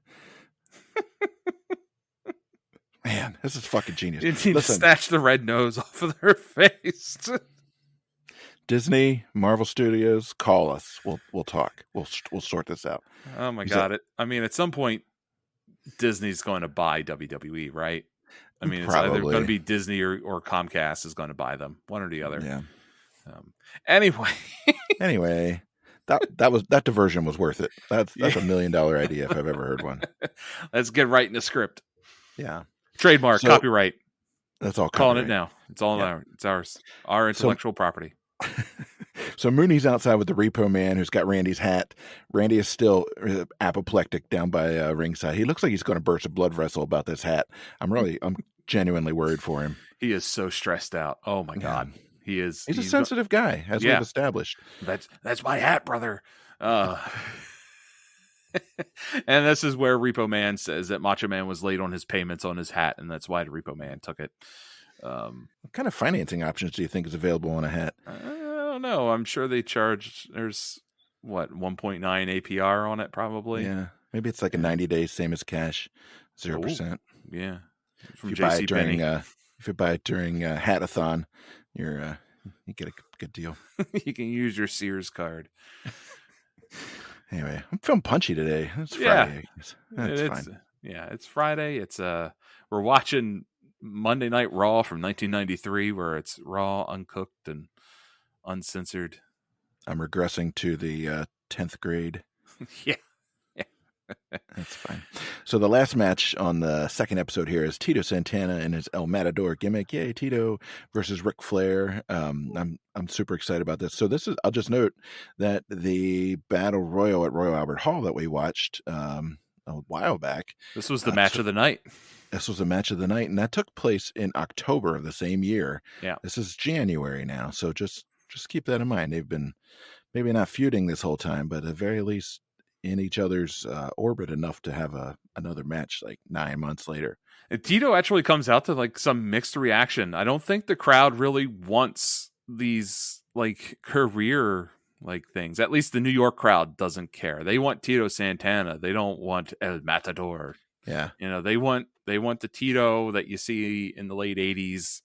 Man, this is fucking genius. You snatch the red nose off of their face. Disney, Marvel Studios, call us. We'll talk. We'll sort this out. Oh my God! I mean, at some point, Disney's going to buy WWE, right? I mean, it's either going to be Disney or Comcast is going to buy them, one or the other. Yeah. Anyway, that diversion was worth it. That's $1 million idea if I've ever heard one. Let's get right in the script. Yeah. Trademark, copyright. That's all. Calling it now. It's all ours. It's ours. Our intellectual property. So Mooney's outside with the Repo Man, who's got Randy's hat. Randy is still apoplectic down by ringside. He looks like he's going to burst a blood vessel about this hat. I'm genuinely worried for him. He is so stressed out. Oh my God. He's a sensitive guy, as we've established. That's my hat, brother. And this is where Repo Man says that Macho Man was late on his payments on his hat, and that's why the Repo Man took it. What kind of financing options do you think is available on a hat? I don't know. I'm sure they charge. There's 1.9 APR on it, probably. Yeah, maybe it's like a 90 days, same as cash, 0%. Yeah, from JCPenney. If you buy it during Hatathon, you get a good deal. You can use your Sears card. Anyway, I'm feeling punchy today. It's Friday. That's fine. Yeah, it's Friday. It's we're watching Monday Night Raw from 1993, where it's raw, uncooked, and uncensored. I'm regressing to the 10th grade. Yeah. That's fine. So the last match on the second episode here is Tito Santana and his El Matador gimmick. Yay, Tito versus Ric Flair. I'm super excited about this. So I'll just note that the Battle Royal at Royal Albert Hall that we watched a while back. This was the match of the night. This was a match of the night, and that took place in October of the same year. Yeah. This is January now, so just keep that in mind. They've been maybe not feuding this whole time, but at the very least in each other's orbit enough to have another match like 9 months later. And Tito actually comes out to like some mixed reaction. I don't think the crowd really wants these like career like things. At least the New York crowd doesn't care. They want Tito Santana. They don't want El Matador. Yeah. They want the Tito that you see in the late 80s.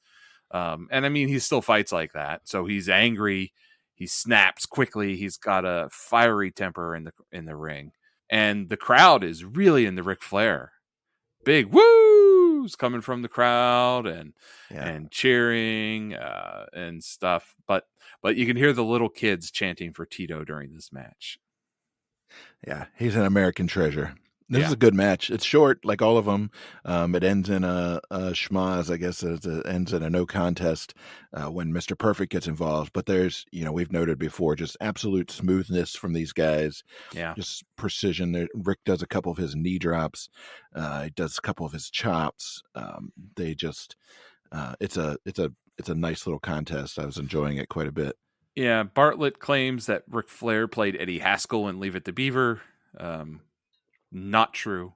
And I mean, he still fights like that. So he's angry. He snaps quickly. He's got a fiery temper in the ring. And the crowd is really into Ric Flair. Big woos coming from the crowd and cheering and stuff. But you can hear the little kids chanting for Tito during this match. Yeah, he's an American treasure. This is a good match. It's short, like all of them. It ends in a schmaz, I guess. It ends in a no contest when Mr. Perfect gets involved. But there's, we've noted before, just absolute smoothness from these guys. Yeah, just precision. Rick does a couple of his knee drops. He does a couple of his chops. They just, it's a nice little contest. I was enjoying it quite a bit. Yeah, Bartlett claims that Ric Flair played Eddie Haskell in Leave It to Beaver. Not true.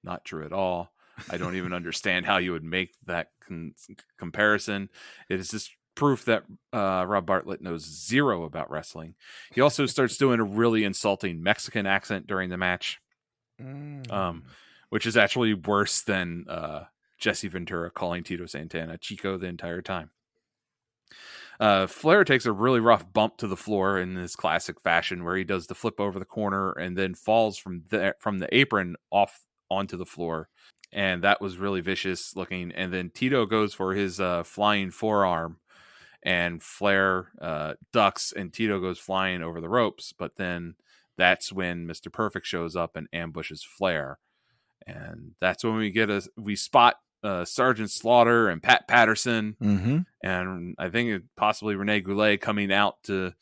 Not true at all. I don't even understand how you would make that comparison. It is just proof that Rob Bartlett knows zero about wrestling. He also starts doing a really insulting Mexican accent during the match, which is actually worse than Jesse Ventura calling Tito Santana Chico the entire time. Flair takes a really rough bump to the floor in this classic fashion where he does the flip over the corner and then falls from the apron off onto the floor. And that was really vicious looking. And then Tito goes for his flying forearm and Flair ducks and Tito goes flying over the ropes. But then that's when Mr. Perfect shows up and ambushes Flair. And that's when we spot Sergeant Slaughter and Pat Patterson, and I think possibly Rene Goulet coming out to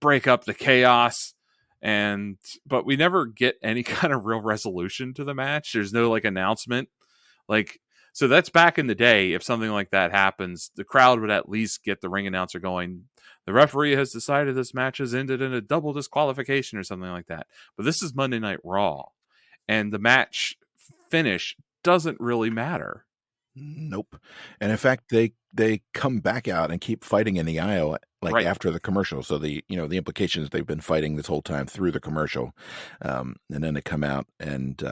break up the chaos. But we never get any kind of real resolution to the match. There's no like announcement. Like, so that's back in the day. If something like that happens, the crowd would at least get the ring announcer going, the referee has decided this match has ended in a double disqualification or something like that. But this is Monday Night Raw, and the match finish doesn't really matter. Nope. And in fact, they come back out and keep fighting in the aisle like after the commercial. So the implications they've been fighting this whole time through the commercial, and then they come out and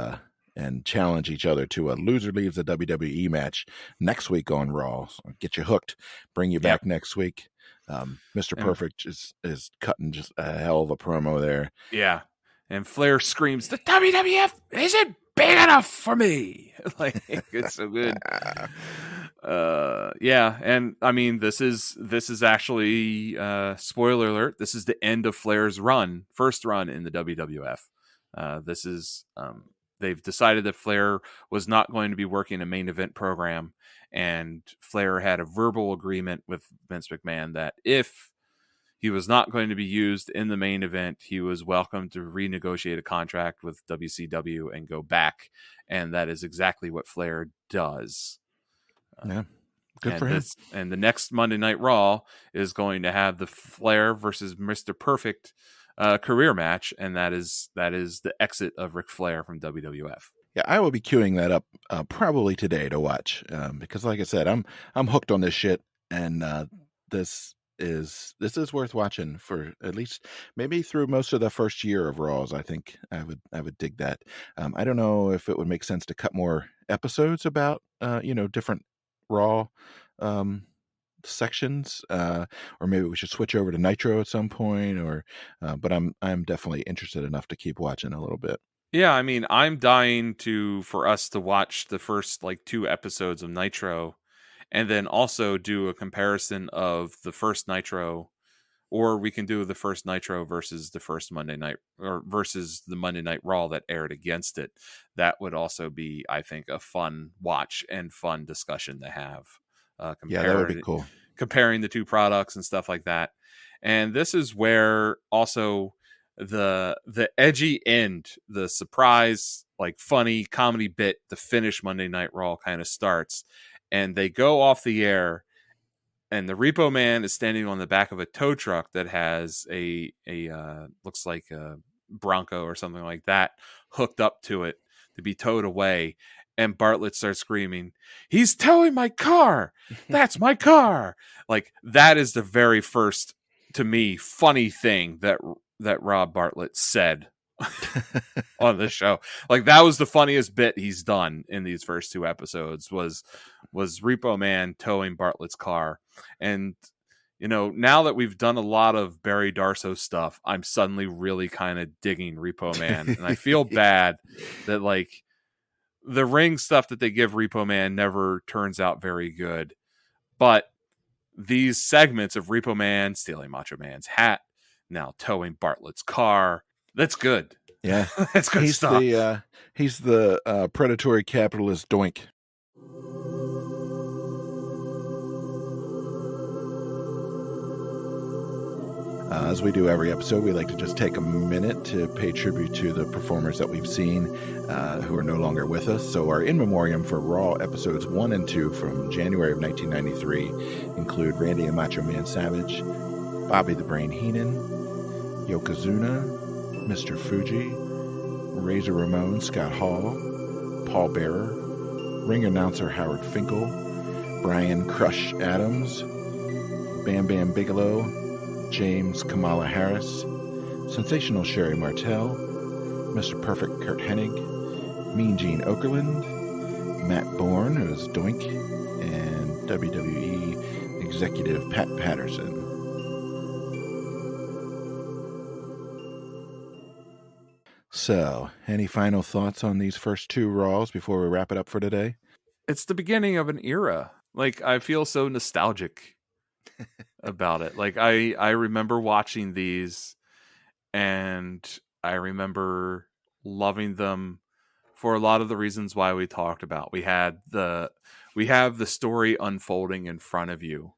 challenge each other to a loser leaves the WWE match next week on Raw. So get you hooked, bring you back next week. Mr. Perfect is cutting just a hell of a promo there. Yeah. And Flair screams, "The WWF isn't big enough for me." Like, it's so good. Yeah, and I mean, this is actually spoiler alert. This is the end of Flair's first run in the WWF. This is they've decided that Flair was not going to be working a main event program, and Flair had a verbal agreement with Vince McMahon that if he was not going to be used in the main event, he was welcome to renegotiate a contract with WCW and go back. And that is exactly what Flair does. Yeah, good for him. And the next Monday Night Raw is going to have the Flair versus Mr. Perfect career match, and that is the exit of Ric Flair from WWF. Yeah, I will be queuing that up probably today to watch because, like I said, I'm hooked on this shit, and this is worth watching for at least maybe through most of the first year of Raws. I think I would dig that. I don't know if it would make sense to cut more episodes about different Raw sections, or maybe we should switch over to Nitro at some point. But I'm definitely interested enough to keep watching a little bit. Yeah, I mean, I'm dying for us to watch the first like 2 episodes of Nitro, and then also do a comparison of the first Nitro, or we can do the first Nitro versus the first Monday Night, or versus the Monday Night Raw that aired against it. That would also be, I think, a fun watch and fun discussion to have. Yeah, that would be cool. Comparing the 2 products and stuff like that. And this is where also the edgy end, the surprise, like funny comedy bit, the finish Monday Night Raw kind of starts. And they go off the air, and the Repo Man is standing on the back of a tow truck that has a looks like a Bronco or something like that hooked up to it to be towed away. And Bartlett starts screaming, "He's towing my car! That's my car!" Like, that is the very first, to me, funny thing that Rob Bartlett said on the show. Like, that was the funniest bit he's done in these first 2 episodes was Repo Man towing Bartlett's car. And now that we've done a lot of Barry Darso stuff, I'm suddenly really kind of digging Repo Man, and I feel bad that like the ring stuff that they give Repo Man never turns out very good. But these segments of Repo Man stealing Macho Man's hat, now towing Bartlett's car, that's good. Yeah, that's good stuff. He's the predatory capitalist Doink. As we do every episode, we like to just take a minute to pay tribute to the performers that we've seen who are no longer with us. So our in memoriam for Raw episodes 1 and 2 from January of 1993 include Randy and Macho Man Savage, Bobby the Brain Heenan, Yokozuna, Mr. Fuji, Razor Ramon Scott Hall, Paul Bearer, ring announcer Howard Finkel, Brian Crush Adams, Bam Bam Bigelow, James Kamala Harris, Sensational Sherry Martel, Mr. Perfect Kurt Hennig, Mean Gene Okerlund, Matt Bourne, who is Doink, and WWE executive Pat Patterson. So, any final thoughts on these first 2 Raws before we wrap it up for today? It's the beginning of an era. Like, I feel so nostalgic about it. Like, I remember watching these, and I remember loving them for a lot of the reasons why we talked about. We have the story unfolding in front of you.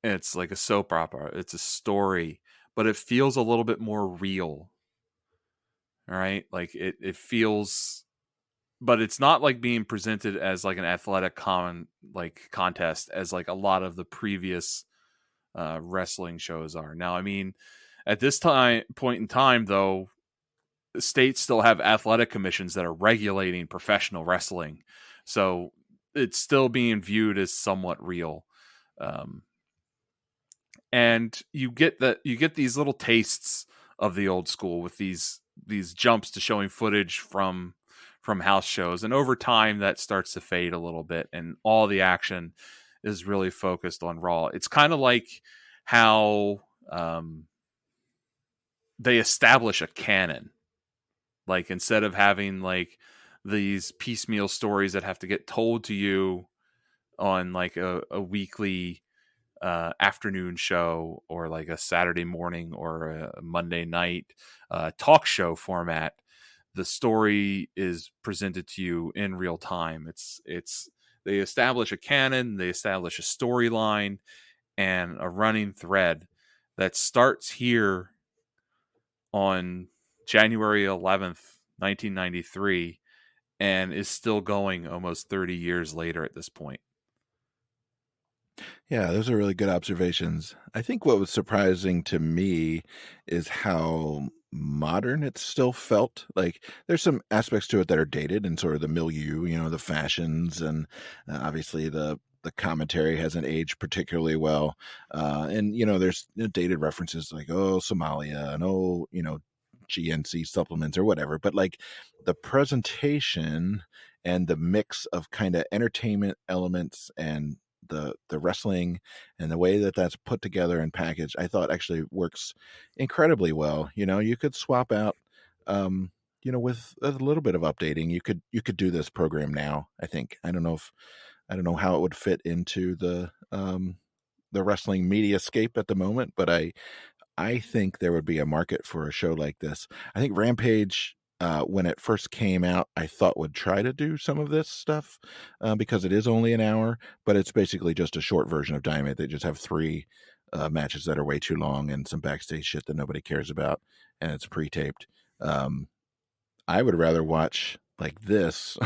It's like a soap opera. It's a story, but it feels a little bit more real. All right, like it feels, but it's not like being presented as like an athletic contest as like a lot of the previous wrestling shows are. Now, I mean, at this point in time, though, states still have athletic commissions that are regulating professional wrestling, so it's still being viewed as somewhat real. Um, and you get these little tastes of the old school with these jumps to showing footage from house shows, and over time that starts to fade a little bit, and all the action is really focused on Raw. It's kind of like how they establish a canon. Like, instead of having like these piecemeal stories that have to get told to you on like a weekly afternoon show, or like a Saturday morning or a Monday night talk show format, the story is presented to you in real time. It's they establish a canon, they establish a storyline and a running thread that starts here on January 11th, 1993, and is still going almost 30 years later at this point. Yeah, those are really good observations. I think what was surprising to me is how modern it still felt. Like, there's some aspects to it that are dated and sort of the milieu, the fashions, and obviously the commentary hasn't aged particularly well. And there's dated references like, oh, Somalia, and oh, GNC supplements or whatever. But like, the presentation and the mix of kind of entertainment elements and the wrestling and the way that that's put together and packaged, I thought actually works incredibly well. You could swap out, with a little bit of updating. You could do this program now. I think I don't know how it would fit into the wrestling media scape at the moment, but I think there would be a market for a show like this. I think Rampage, when it first came out, I thought would try to do some of this stuff because it is only an hour, but it's basically just a short version of Dynamite. They just have three matches that are way too long and some backstage shit that nobody cares about, and it's pre-taped. I would rather watch like this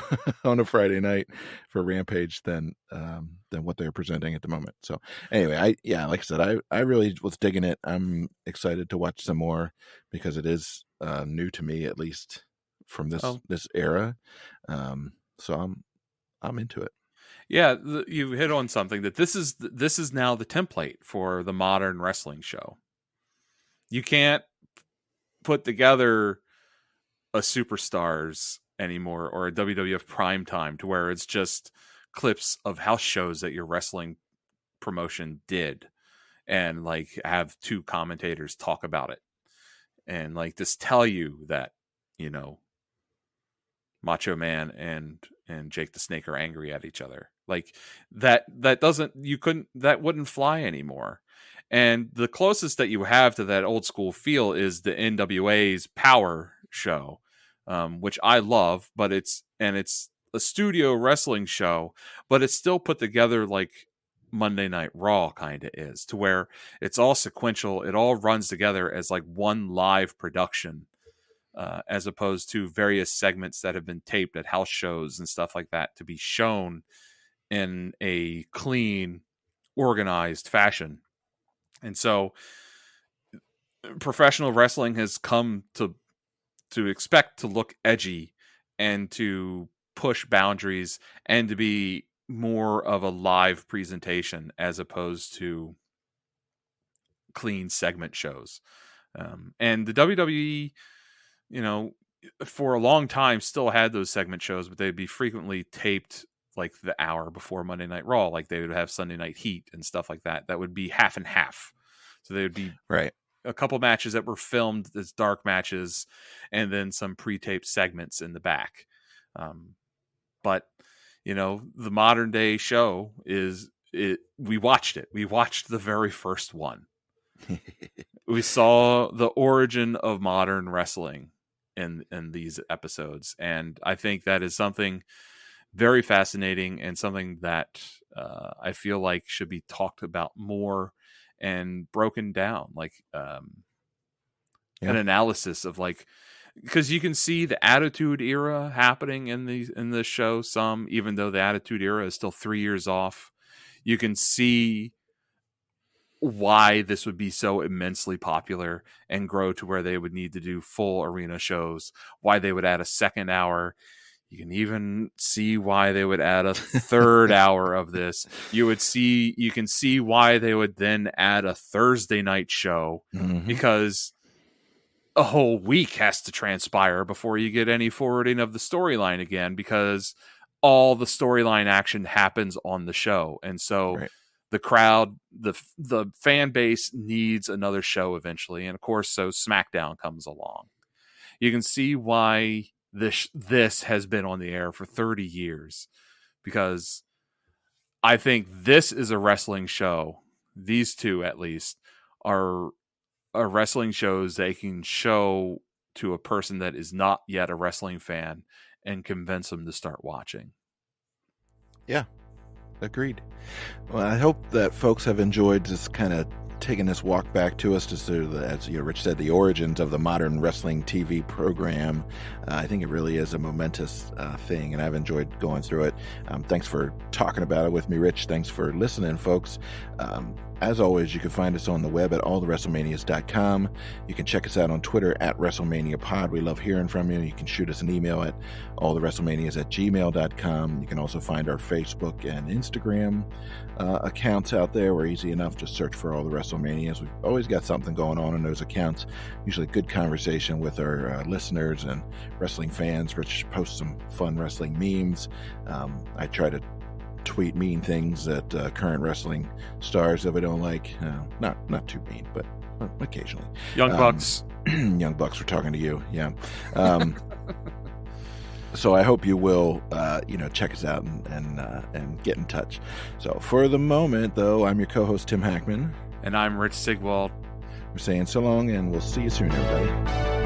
on a Friday night for Rampage than what they're presenting at the moment. So anyway, like I said, I really was digging it. I'm excited to watch some more because it is new to me, at least from this era. So I'm into it. Yeah, you hit on something, that this is now the template for the modern wrestling show. You can't put together a Superstars anymore or a WWF Primetime to where it's just clips of house shows that your wrestling promotion did, and like have two commentators talk about it and like just tell you that, Macho Man and Jake the Snake are angry at each other. Like, that wouldn't fly anymore. And the closest that you have to that old school feel is the NWA's Power show, which I love, but it's a studio wrestling show, but it's still put together like Monday Night Raw kind of is, to where it's all sequential. It all runs together as like one live production, as opposed to various segments that have been taped at house shows and stuff like that to be shown in a clean, organized fashion. And so professional wrestling has come to expect to look edgy and to push boundaries and to be more of a live presentation as opposed to clean segment shows. And the WWE, for a long time still had those segment shows, but they'd be frequently taped like the hour before Monday Night Raw. Like, they would have Sunday Night Heat and stuff like that. That would be half and half. So they would be right. A couple matches that were filmed as dark matches, and then some pre-taped segments in the back. But the modern day show is it. We watched it. We watched the very first one. We saw the origin of modern wrestling in these episodes, and I think that is something very fascinating and something that I feel like should be talked about more and broken down. Like, an Yeah. analysis of like, because you can see the Attitude Era happening in the show some, even though the Attitude Era is still 3 years off. You can see why this would be so immensely popular and grow to where they would need to do full arena shows, why they would add a second hour. You can even see why they would add a third hour of this. You can see why they would then add a Thursday night show, because a whole week has to transpire before you get any forwarding of the storyline again, because all the storyline action happens on the show. And so Right. the crowd, the fan base needs another show eventually. And of course, so SmackDown comes along. You can see why this has been on the air for 30 years, because I think this is a wrestling show. These two, at least, are wrestling shows they can show to a person that is not yet a wrestling fan and convince them to start watching. Yeah, agreed. Well, I hope that folks have enjoyed just kind of taking this walk back to us, just as Rich said, the origins of the modern wrestling TV program. I think it really is a momentous thing, and I've enjoyed going through it. Thanks for talking about it with me, Rich. Thanks for listening, folks. As always, you can find us on the web at allthewrestlemanias.com. You can check us out on Twitter at WrestleManiaPod. We love hearing from you. You can shoot us an email at allthewrestlemanias@gmail.com. You can also find our Facebook and Instagram accounts out there. We're easy enough. Just search for All the WrestleManias. We've always got something going on in those accounts. Usually good conversation with our listeners and wrestling fans. Rich posts some fun wrestling memes. I try to tweet mean things at current wrestling stars that we don't like. Not too mean, but occasionally. Young Bucks. Young Bucks, we're talking to you. Yeah. So I hope you will, check us out and get in touch. So for the moment, though, I'm your co-host, Tim Hackman. And I'm Rich Sigwald. We're saying so long, and we'll see you soon, everybody.